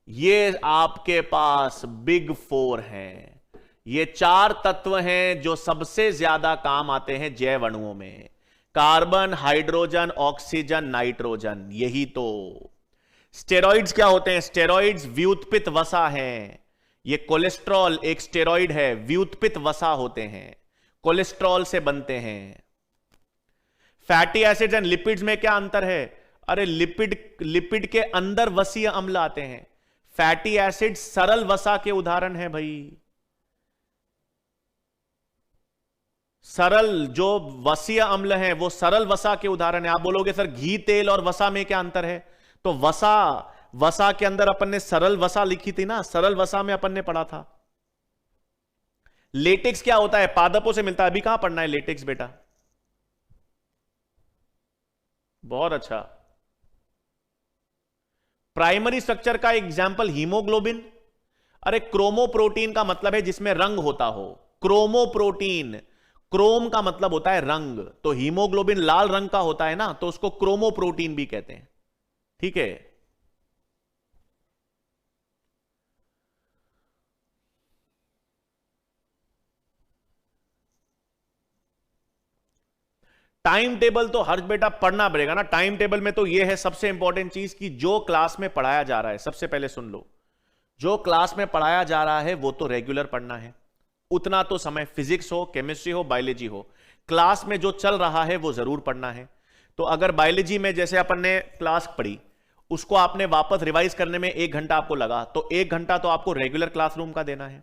ये आपके पास बिग 4 हैं। ये 4 तत्व हैं जो सबसे ज्यादा काम आते हैं जैव अणुओं में। कार्बन, हाइड्रोजन, ऑक्सीजन, नाइट्रोजन, यही तो। स्टेरॉइड्स क्या होते हैं? स्टेरॉइड्स व्युत्पित वसा हैं। ये कोलेस्ट्रॉल एक स्टेरॉइड है, व्युत्पित वसा होते हैं, कोलेस्ट्रॉल से बनते हैं। फैटी एसिड्स एंड लिपिड्स में क्या अंतर है? अरे लिपिड के अंदर वसीय अम्ल आते हैं। फैटी एसिड सरल वसा के उदाहरण है भाई। सरल जो वसीय अम्ल हैं वो सरल वसा के उदाहरण है। आप बोलोगे सर घी, तेल और वसा में क्या अंतर है? तो वसा के अंदर अपन ने सरल वसा लिखी थी ना, सरल वसा में अपन ने पढ़ा था। लेटेक्स क्या होता है? पादपों से मिलता है। अभी कहां पढ़ना है लेटेक्स बेटा? बहुत अच्छा। प्राइमरी स्ट्रक्चर का एग्जाम्पल हीमोग्लोबिन। अरे क्रोमोप्रोटीन का मतलब है जिसमें रंग होता हो, क्रोमोप्रोटीन। क्रोम का मतलब होता है रंग, तो हीमोग्लोबिन लाल रंग का होता है ना, तो उसको क्रोमोप्रोटीन भी कहते हैं। ठीक है। टाइम टेबल तो हर बेटा पढ़ना पड़ेगा ना। टाइम टेबल में तो यह है सबसे इंपॉर्टेंट चीज कि जो क्लास में पढ़ाया जा रहा है, सबसे पहले सुन लो, जो क्लास में पढ़ाया जा रहा है वो तो रेगुलर पढ़ना है। उतना तो समय फिजिक्स हो, केमिस्ट्री हो, बायोलॉजी हो, क्लास में जो चल रहा है वो जरूर पढ़ना है। तो अगर बायोलॉजी में जैसे अपन ने क्लास पढ़ी, उसको आपने वापस रिवाइज करने में 1 घंटा आपको लगा, तो 1 घंटा तो आपको रेगुलर क्लासरूम का देना है।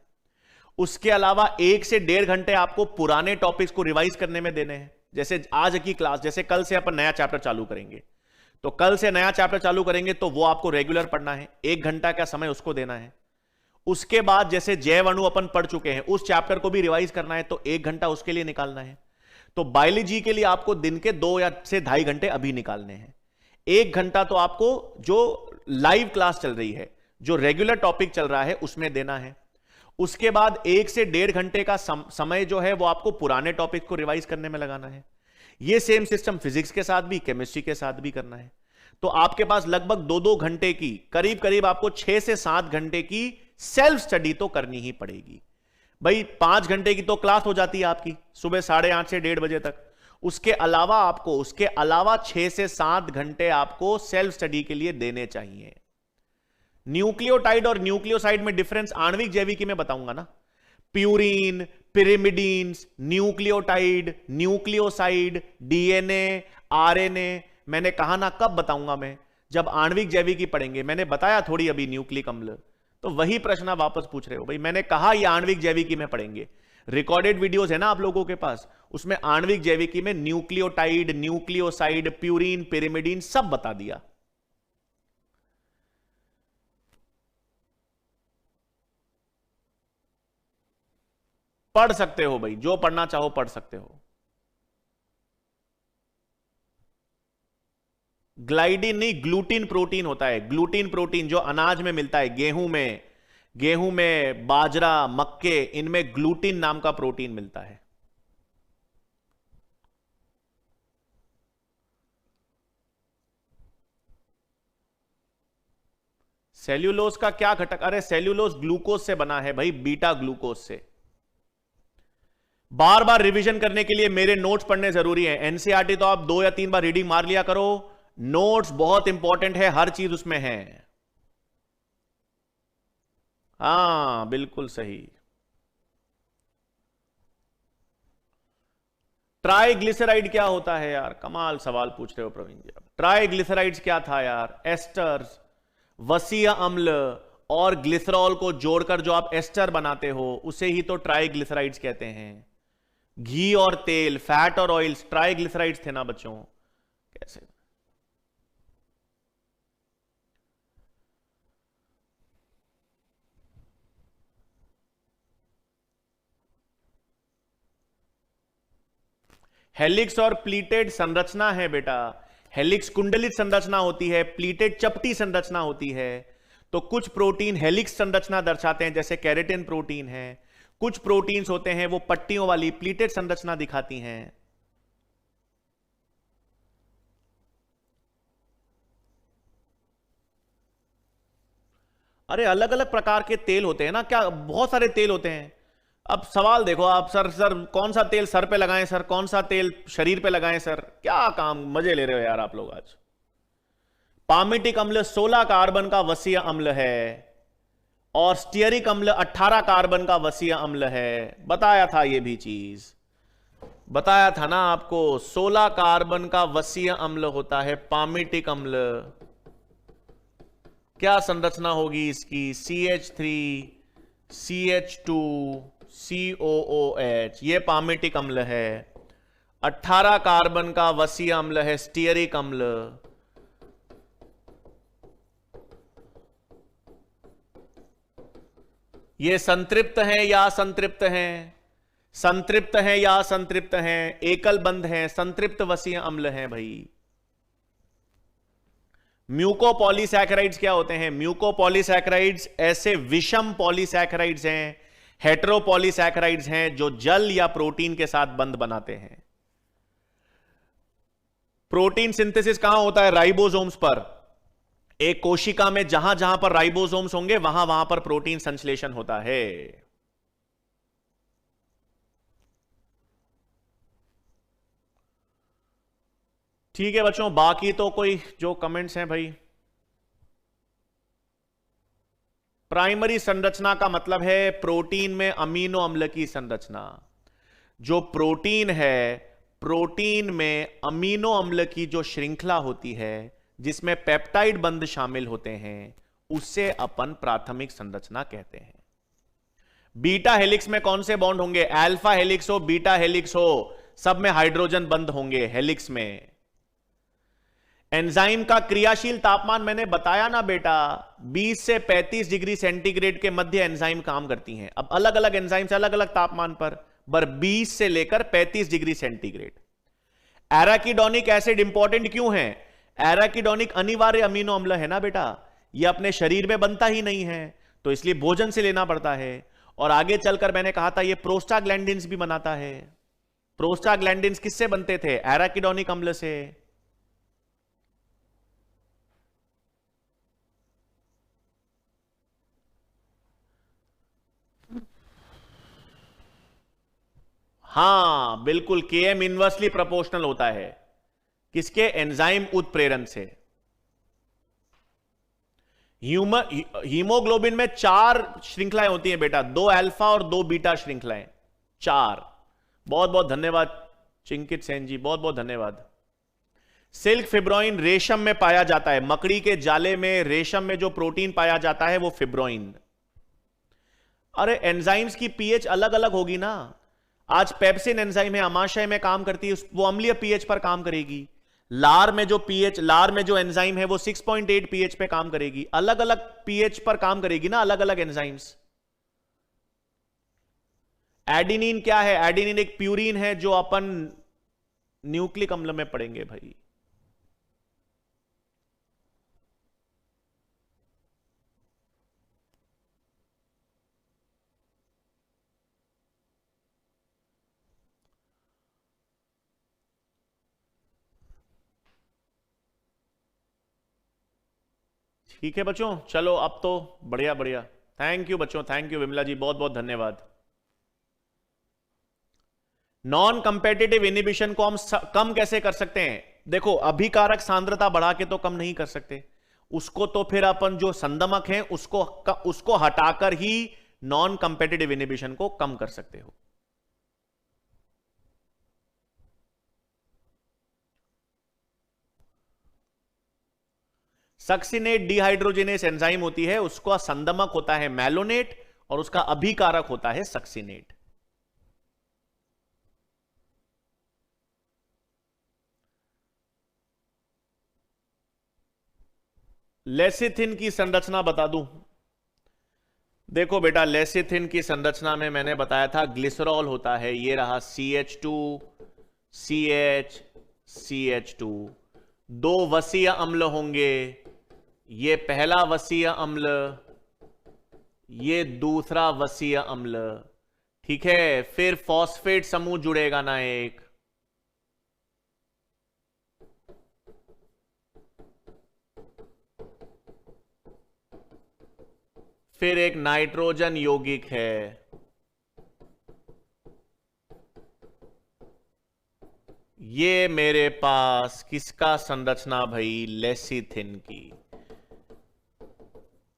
उसके अलावा 1 से 1.5 घंटे आपको पुराने टॉपिक्स को रिवाइज करने में देने हैं। जैसे आज की क्लास, जैसे कल से अपन नया चैप्टर चालू करेंगे, तो कल से नया चैप्टर चालू करेंगे तो वो आपको रेगुलर पढ़ना है, 1 घंटा का समय उसको देना है। उसके बाद जैसे जैव अणु अपन पढ़ चुके हैं, उस चैप्टर को भी रिवाइज करना है, तो 1 घंटा उसके लिए निकालना है। तो बायोलॉजी के लिए आपको दिन के 2 या से 2.5 घंटे अभी निकालने हैं। 1 घंटा तो आपको जो लाइव क्लास चल रही है, जो रेगुलर टॉपिक चल रहा है, उसमें देना है। उसके बाद 1 से 1.5 घंटे का समय जो है वो आपको पुराने टॉपिक को रिवाइज करने में लगाना है। ये सेम सिस्टम फिजिक्स के साथ भी, केमिस्ट्री के साथ भी करना है। तो आपके पास लगभग 2-2 घंटे की, करीब करीब आपको 6 से 7 घंटे की सेल्फ स्टडी तो करनी ही पड़ेगी भाई। 5 घंटे की तो क्लास हो जाती है आपकी सुबह 8:30 से 1:30 बजे तक। उसके अलावा 6 से 7 घंटे आपको सेल्फ स्टडी के लिए देने चाहिए। न्यूक्लियोटाइड और न्यूक्लियोसाइड में डिफरेंस आणविक जैविकी में बताऊंगा ना। Purine, पिरिमिडीन्स, nucleotide, nucleoside, DNA, RNA, मैंने कहा ना कब बताऊंगा मैं, जब आणविक जैविकी पढ़ेंगे। मैंने बताया थोड़ी अभी न्यूक्लिक अम्ल, तो वही प्रश्न वापस पूछ रहे हो भाई। मैंने कहा ये आणविक जैविकी में पढ़ेंगे, रिकॉर्डेड वीडियोस है ना आप लोगों के पास, उसमें आणविक जैविकी में न्यूक्लियोटाइड, न्यूक्लियोसाइड, प्यूरिन, पिरिमिडीन सब बता दिया। पढ़ सकते हो भाई, जो पढ़ना चाहो पढ़ सकते हो। ग्लाइडिन नहीं, ग्लूटिन प्रोटीन होता है। ग्लूटिन प्रोटीन जो अनाज में मिलता है, गेहूं में, बाजरा, मक्के, इनमें ग्लूटिन नाम का प्रोटीन मिलता है। सेल्यूलोज का क्या घटक? अरे सेल्यूलोज ग्लूकोज से बना है भाई, बीटा ग्लूकोज से। बार बार रिवीजन करने के लिए मेरे नोट्स पढ़ने जरूरी है। एनसीईआरटी तो आप 2 या 3 बार रीडिंग मार लिया करो, नोट्स बहुत इंपॉर्टेंट है, हर चीज उसमें है। हां बिल्कुल सही। ट्राइग्लिसराइड क्या होता है यार? कमाल सवाल पूछ रहे हो प्रवीण जी। ट्राइग्लिसराइड्स क्या था यार? एस्टर्स, वसीय अम्ल और ग्लिसरॉल को जोड़कर जो आप एस्टर बनाते हो उसे ही तो ट्राइग्लिसराइड्स कहते हैं। घी और तेल, फैट और ऑयल्स ट्राइग्लिसराइड्स थे ना बच्चों। कैसे? हेलिक्स और प्लीटेड संरचना है बेटा। हेलिक्स कुंडलित संरचना होती है, प्लीटेड चपटी संरचना होती है। तो कुछ प्रोटीन हेलिक्स संरचना दर्शाते हैं, जैसे केराटिन प्रोटीन है। कुछ प्रोटीन्स होते हैं वो पट्टियों वाली प्लीटेड संरचना दिखाती हैं। अरे अलग अलग प्रकार के तेल होते हैं ना, क्या बहुत सारे तेल होते हैं। अब सवाल देखो आप, सर सर कौन सा तेल सर पे लगाएं, सर कौन सा तेल शरीर पे लगाएं, सर क्या काम मजे ले रहे हो यार आप लोग आज। पामिटिक अम्ल 16 कार्बन का वसीय अम्ल है और स्टीयरिक अम्ल 18 कार्बन का वसीय अम्ल है। बताया था, ये भी चीज बताया था ना आपको। 16 कार्बन का वसीय अम्ल होता है पामिटिक अम्ल। क्या संरचना होगी इसकी? CH3 CH2 COOH, ये पामिटिक अम्ल है। 18 कार्बन का वसीय अम्ल है स्टीयरिक अम्ल। ये संतृप्त हैं या असंतृप्त हैं? संतृप्त हैं या असंतृप्त हैं? एकल बंध हैं, संतृप्त वसीय अम्ल हैं भाई। म्यूकोपॉलीसैकेराइड्स क्या होते हैं? म्यूकोपॉलीसैकेराइड्स ऐसे विषम पॉलीसैकेराइड्स हैं, हेटेरोपॉलीसैकेराइड्स हैं जो जल या प्रोटीन के साथ बंध बनाते हैं। प्रोटीन सिंथेसिस कहां होता है? राइबोसोम्स पर। एक कोशिका में जहां जहां पर राइबोसोम्स होंगे वहां वहां पर प्रोटीन संश्लेषण होता है। ठीक है बच्चों, बाकी तो कोई जो कमेंट्स हैं भाई। प्राइमरी संरचना का मतलब है प्रोटीन में अमीनो अम्ल की संरचना। जो प्रोटीन है, प्रोटीन में अमीनो अम्ल की जो श्रृंखला होती है जिसमें पेप्टाइड बंध शामिल होते हैं, उससे अपन प्राथमिक संरचना कहते हैं। बीटा हेलिक्स में कौन से बॉन्ड होंगे? अल्फा हेलिक्स हो, बीटा हेलिक्स हो, सब में हाइड्रोजन बंध होंगे हेलिक्स में। एंजाइम का क्रियाशील तापमान मैंने बताया ना बेटा, 20 से 35 डिग्री सेंटीग्रेड के मध्य एंजाइम काम करती हैं। अब अलग अलग एंजाइम्स अलग अलग तापमान पर 20 से लेकर 35 degree centigrade. Arachidonic acid important क्यों है? एराकिडोनिक अनिवार्य अमीनो अम्ल है ना बेटा, यह अपने शरीर में बनता ही नहीं है, तो इसलिए भोजन से लेना पड़ता है। और आगे चलकर मैंने कहा था यह प्रोस्टाग्लैंडिन्स भी बनाता है। प्रोस्टाग्लैंडिन्स किससे बनते थे? एराकिडोनिक अम्ल से। हां बिल्कुल, Km इनवर्सली प्रोपोर्शनल होता है किसके? एंजाइम उत्प्रेरण से। हीमोग्लोबिन में 4 श्रृंखलाएं होती हैं बेटा, 2 अल्फा और 2 बीटा श्रृंखलाएं, 4। बहुत बहुत धन्यवाद चिंकित सेन जी, बहुत बहुत धन्यवाद। सिल्क फिब्रोइन रेशम में पाया जाता है। मकड़ी के जाले में रेशम में जो प्रोटीन पाया जाता है वो फिब्रोइन। अरे एंजाइम्स की पीएच अलग अलग होगी ना। आज पेप्सिन एंजाइम है, अमाशय में काम करती है, वो अम्लीय पीएच पर काम करेगी। लार में जो एंजाइम है वो 6.8 पीएच पे काम करेगी। अलग अलग पीएच पर काम करेगी ना अलग अलग एंजाइम्स। एडिनिन क्या है? एडिनिन एक प्यूरिन है जो अपन न्यूक्लिक अम्ल में पढ़ेंगे भाई। ठीक है बच्चों, चलो अब तो बढ़िया बढ़िया। थैंक यू बच्चों, थैंक यू विमला जी, बहुत बहुत धन्यवाद। नॉन कंपेटिटिव इनहिबिशन को हम कम कैसे कर सकते हैं? देखो, अभिकारक सांद्रता बढ़ा के तो कम नहीं कर सकते उसको, तो फिर अपन जो संदमक है उसको हटाकर ही नॉन कंपेटिटिव इनहिबिशन को कम कर सकते हो। सक्सिनेट डिहाइड्रोजिनेस एंजाइम होती है, उसका संदमक होता है मैलोनेट और उसका अभिकारक होता है सक्सिनेट। लेसिथिन की संरचना बता दूं? देखो बेटा, लेसिथिन की संरचना में मैंने बताया था ग्लिसरॉल होता है, ये रहा CH2 CH CH2, दो वसीय अम्ल होंगे, ये पहला वसीय अम्ल, ये दूसरा वसीय अम्ल, ठीक है। फिर फॉस्फेट समूह जुड़ेगा ना एक, फिर एक नाइट्रोजन यौगिक है, ये मेरे पास किसका संरचना भाई? लेसिथिन की।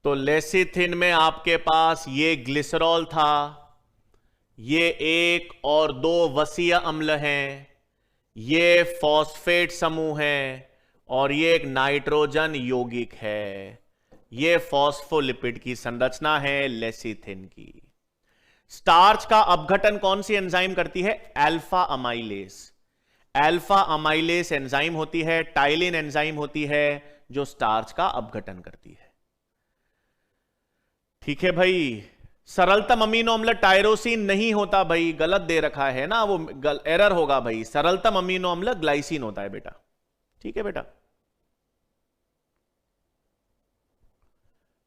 तो लेसिथिन में आपके पास ये ग्लिसरॉल था, ये एक और दो वसीय अम्ल हैं, ये फॉस्फेट समूह है और ये एक नाइट्रोजन यौगिक है। ये फॉस्फोलिपिड की संरचना है लेसिथिन की। स्टार्च का अपघटन कौन सी एंजाइम करती है? Alpha amylase. Alpha amylase enzyme होती है, टाइलिन एंजाइम होती है जो स्टार्च का अपघटन करती है। ठीक है भाई। सरलतम अमीनो अम्ल टायरोसिन नहीं होता भाई, गलत दे रखा है ना, वो एरर होगा भाई। सरलतम अमीनो अम्ल ग्लाइसिन होता है बेटा। ठीक है बेटा,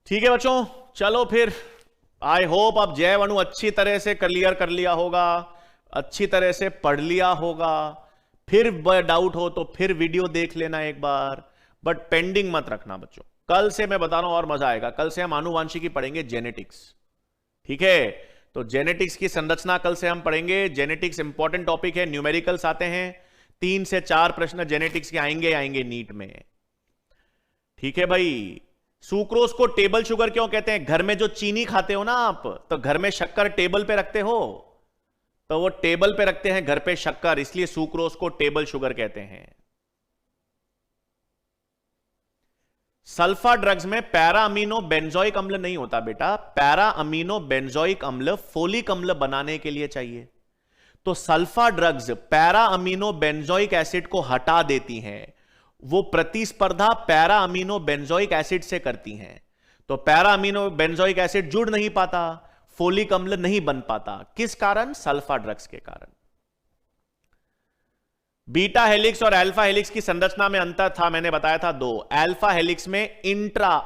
ठीक है बच्चों, चलो फिर। आई होप अब जैव अणु अच्छी तरह से क्लियर कर लिया होगा, अच्छी तरह से पढ़ लिया होगा। फिर डाउट हो तो फिर वीडियो देख लेना एक बार, बट पेंडिंग मत रखना बच्चों। कल से मैं बता रहा हूं और मजा आएगा, कल से हम आनुवांशिकी पढ़ेंगे, जेनेटिक्स। ठीक है, तो जेनेटिक्स की संरचना कल से हम पढ़ेंगे। जेनेटिक्स इंपॉर्टेंट टॉपिक है, न्यूमेरिकल्स आते हैं, 3 से 4 प्रश्न जेनेटिक्स के आएंगे नीट में। ठीक है भाई। सुक्रोज को टेबल शुगर क्यों कहते हैं? घर में जो चीनी खाते हो ना आप, तो घर में शक्कर टेबल पे रखते हो, तो वो टेबल पे रखते हैं घर पे शक्कर, इसलिए सुक्रोज को टेबल शुगर कहते हैं। सल्फा ड्रग्स में पैरा अमीनो बेंजोइक अम्ल नहीं होता बेटा। पैरा अमीनो बेंजोइक अम्ल फोलिक अम्ल बनाने के लिए चाहिए, तो sulfa drugs para amino benzoic acid को हटा देती हैं। वो प्रतिस्पर्धा पैरा अमीनो बेंजोइक एसिड से करती हैं, तो पैरा अमीनो बेंजोइक एसिड जुड़ नहीं पाता, फोलिक अम्ल नहीं बन पाता। किस कारण? सल्फा ड्रग्स के कारण। बीटा हेलिक्स और अल्फा हेलिक्स की संरचना में अंतर था, मैंने बताया था 2। अल्फा हेलिक्स में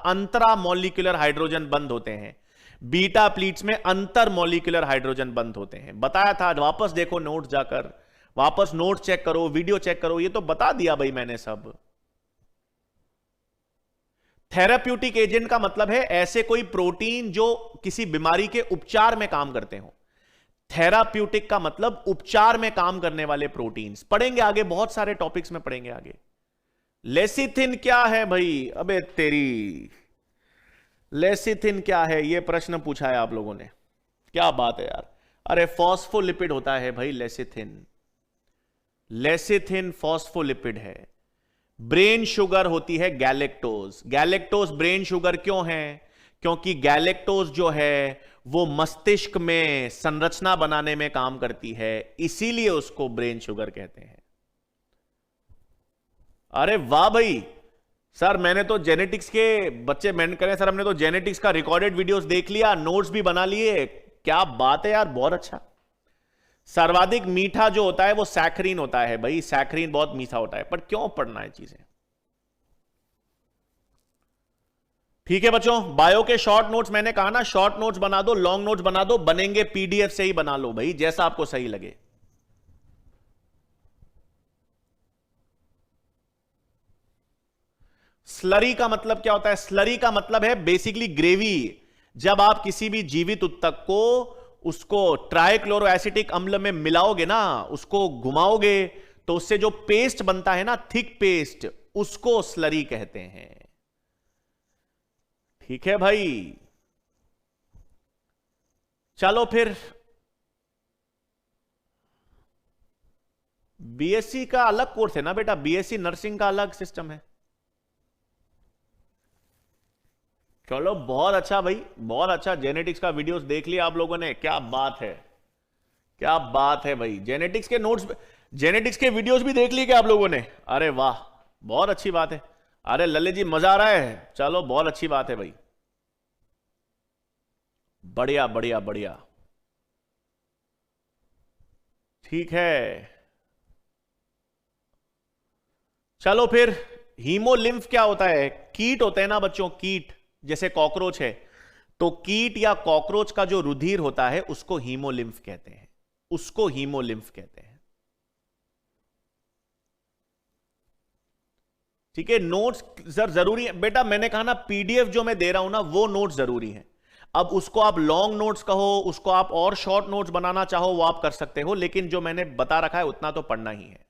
अंतरा मॉलिक्यूलर हाइड्रोजन बंद होते हैं, बीटा प्लीट्स में अंतर मॉलिक्यूलर हाइड्रोजन बंद होते हैं। बताया था, वापस देखो नोट जाकर, वापस नोट चेक करो, वीडियो चेक करो, ये तो बता दिया भाई मैंने सब। थेराप्यूटिक एजेंट का मतलब है ऐसे कोई प्रोटीन जो किसी बीमारी के उपचार में काम करते हो। थेराप्यूटिक का मतलब उपचार में काम करने वाले प्रोटीन्स। पढ़ेंगे आगे, बहुत सारे टॉपिक्स में पढ़ेंगे आगे। लेसिथिन क्या है भाई? अबे तेरी, लेसिथिन क्या है? यह प्रश्न पूछा है आप लोगों ने, क्या बात है यार। अरे फॉस्फोलिपिड होता है भाई लेसिथिन। लेसिथिन फॉस्फोलिपिड है। ब्रेन शुगर होती है गैलेक्टोज। गैलेक्टोज ब्रेन शुगर क्यों है? क्योंकि गैलेक्टोज जो है वो मस्तिष्क में संरचना बनाने में काम करती है, इसीलिए उसको ब्रेन शुगर कहते हैं। अरे वाह भाई सर, मैंने तो जेनेटिक्स के बच्चे मेहनत करें सर, हमने तो जेनेटिक्स का रिकॉर्डेड वीडियोस देख लिया, नोट्स भी बना लिए। क्या बात है यार, बहुत अच्छा। सर्वाधिक मीठा जो होता है वो सैकरीन होता है भाई, सैकरीन बहुत मीठा होता है, पर क्यों पढ़ना है चीजें। ठीक है बच्चों, बायो के शॉर्ट नोट्स मैंने कहा ना, शॉर्ट नोट्स बना दो, लॉन्ग नोट्स बना दो, बनेंगे पीडीएफ से ही बना लो भाई, जैसा आपको सही लगे। स्लरी का मतलब क्या होता है? स्लरी का मतलब है बेसिकली ग्रेवी। जब आप किसी भी जीवित उत्तक को उसको ट्राइक्लोरो एसिटिक अम्ल में मिलाओगे ना, उसको घुमाओगे, तो उससे जो पेस्ट बनता है ना, थिक पेस्ट, उसको स्लरी कहते हैं। ठीक है भाई। चलो फिर, बीएससी का अलग कोर्स है ना बेटा, बीएससी नर्सिंग का अलग सिस्टम है। चलो बहुत अच्छा भाई, बहुत अच्छा। जेनेटिक्स का वीडियोस देख लिया आप लोगों ने, क्या बात है, क्या बात है भाई। जेनेटिक्स के नोट्स, जेनेटिक्स के वीडियोस भी देख लिए क्या आप लोगों ने? अरे वाह, बहुत अच्छी बात है। अरे ललित जी मजा आ रहा है, चलो बहुत अच्छी बात है भाई, बढ़िया बढ़िया बढ़िया। ठीक है, चलो फिर। हीमोलिम्फ क्या होता है? कीट होते हैं ना बच्चों, कीट, जैसे कॉकरोच है, तो कीट या कॉकरोच का जो रुधिर होता है उसको हीमोलिम्फ कहते हैं, उसको हीमोलिम्फ कहते हैं। ठीक है, नोट्स सर जरूरी है बेटा, मैंने कहा ना पीडीएफ जो मैं दे रहा हूं ना वो नोट्स जरूरी है। अब उसको आप लॉन्ग नोट्स कहो, उसको आप और शॉर्ट नोट्स बनाना चाहो वो आप कर सकते हो, लेकिन जो मैंने बता रखा है उतना तो पढ़ना ही है।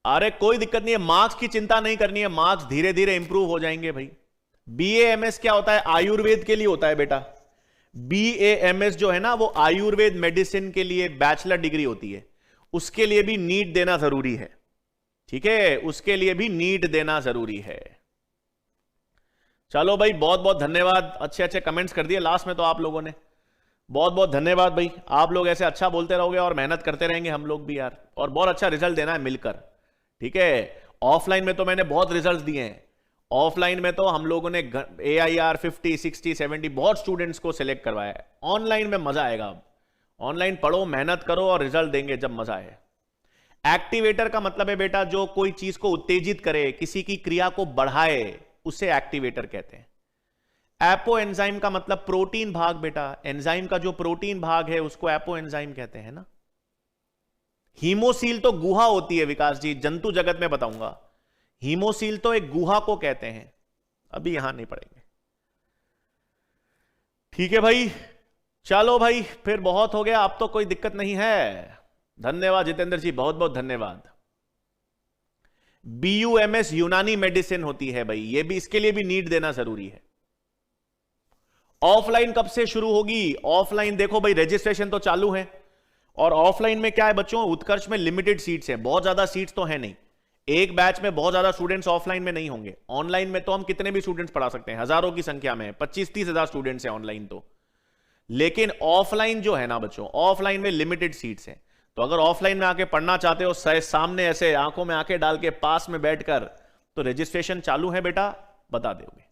अरे कोई दिक्कत नहीं है, मार्क्स की चिंता नहीं करनी है, मार्क्स धीरे धीरे इंप्रूव हो जाएंगे भाई। बीएएमएस क्या होता है? आयुर्वेद के लिए होता है बेटा। बीएएमएस जो है ना वो आयुर्वेद मेडिसिन के लिए बैचलर डिग्री होती है, उसके लिए भी नीट देना जरूरी है। ठीक है, उसके लिए भी नीट देना जरूरी है। चलो भाई, बहुत बहुत धन्यवाद, अच्छे अच्छे कमेंट्स कर दिए लास्ट में तो आप लोगों ने, बहुत बहुत धन्यवाद भाई। आप लोग ऐसे अच्छा बोलते रहोगे और मेहनत करते रहेंगे हम लोग भी यार, और बहुत अच्छा रिजल्ट देना है मिलकर। ठीक है, ऑफलाइन में तो मैंने बहुत रिजल्ट्स दिए हैं, ऑफलाइन में तो हम लोगों ने AIR 50 60 70 बहुत स्टूडेंट्स को सिलेक्ट करवाया है। ऑनलाइन में मजा आएगा, अब ऑनलाइन पढ़ो, मेहनत करो और रिजल्ट देंगे जब मजा आए। एक्टिवेटर का मतलब है बेटा जो कोई चीज को उत्तेजित करे, किसी की क्रिया को बढ़ाए, उसे एक्टिवेटर कहते हैं। एपो एंजाइम का मतलब प्रोटीन भाग बेटा, एंजाइम का जो प्रोटीन भाग है उसको एपो एंजाइम कहते हैं ना। हीमोसील तो गुहा होती है विकास जी, जंतु जगत में बताऊंगा। हीमोसील तो एक गुहा को कहते हैं, अभी यहां नहीं पढ़ेंगे। ठीक है भाई, चलो भाई फिर बहुत हो गया, अब तो कोई दिक्कत नहीं है। धन्यवाद जितेंद्र जी, बहुत बहुत धन्यवाद। BUMS यूनानी मेडिसिन होती है भाई, ये भी, इसके लिए भी नीट देना जरूरी है। ऑफलाइन कब से शुरू होगी? ऑफलाइन देखो भाई, रजिस्ट्रेशन तो चालू है, और ऑफलाइन में क्या है बच्चों, उत्कर्ष में लिमिटेड सीट्स है, बहुत ज्यादा सीट्स तो है नहीं, एक बैच में बहुत ज्यादा स्टूडेंट्स ऑफलाइन में नहीं होंगे। ऑनलाइन में तो हम कितने भी स्टूडेंट्स पढ़ा सकते हैं, हजारों की संख्या में, 25-30 हजार स्टूडेंट्स हैं ऑनलाइन तो। लेकिन ऑफलाइन जो है ना बच्चों, ऑफलाइन में लिमिटेड सीट्स हैं, तो अगर ऑफलाइन में आके पढ़ना चाहते हो, सामने ऐसे आंखों में आंखें डाल के पास में बैठकर, तो रजिस्ट्रेशन चालू है बेटा, बता दोगे।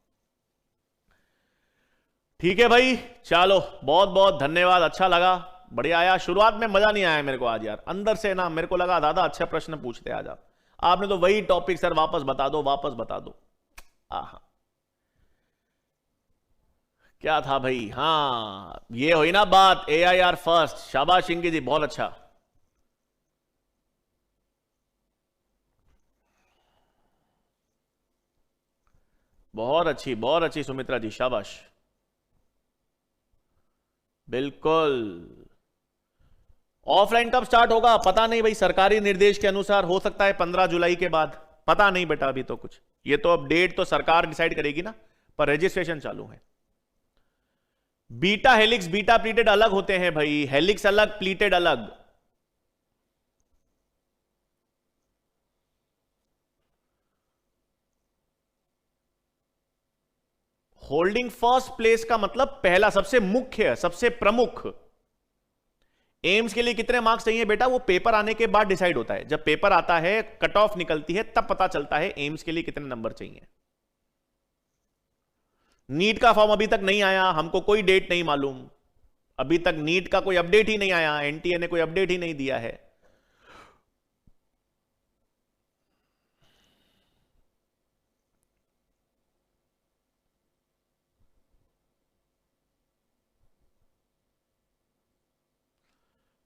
ठीक है भाई, चलो बहुत बहुत धन्यवाद, अच्छा लगा, बढ़िया आया। शुरुआत में मजा नहीं आया मेरे को आज यार, अंदर से ना मेरे को लगा दादा अच्छा प्रश्न पूछते आज आप, आपने तो वही टॉपिक सर वापस बता दो, वापस बता दो। आहा, क्या था भाई? हाँ ये हुई ना बात, AIR फर्स्ट, शाबाश सिंह जी, बहुत अच्छा। बहुत अच्छी सुमित्रा जी, शाबाश, बिल्कुल। ऑफलाइन कब स्टार्ट होगा पता नहीं भाई, सरकारी निर्देश के अनुसार हो सकता है 15 जुलाई के बाद, पता नहीं बेटा अभी तो कुछ, ये तो अब डेट तो सरकार डिसाइड करेगी ना, पर रजिस्ट्रेशन चालू है। बीटा हेलिक्स बीटा प्लीटेड अलग होते हैं भाई, हेलिक्स अलग, प्लीटेड अलग। होल्डिंग फर्स्ट प्लेस का मतलब पहला, सबसे मुख्य, सबसे प्रमुख। एम्स के लिए कितने मार्क्स चाहिए बेटा, वो पेपर आने के बाद डिसाइड होता है, जब पेपर आता है, कट ऑफ निकलती है, तब पता चलता है एम्स के लिए कितने नंबर चाहिए। नीट का फॉर्म अभी तक नहीं आया, हमको कोई डेट नहीं मालूम, अभी तक नीट का कोई अपडेट ही नहीं आया, एनटीए ने कोई अपडेट ही नहीं दिया है।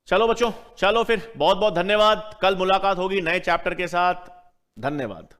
चलो बच्चों, चलो फिर बहुत बहुत धन्यवाद, कल मुलाकात होगी नए चैप्टर के साथ, धन्यवाद।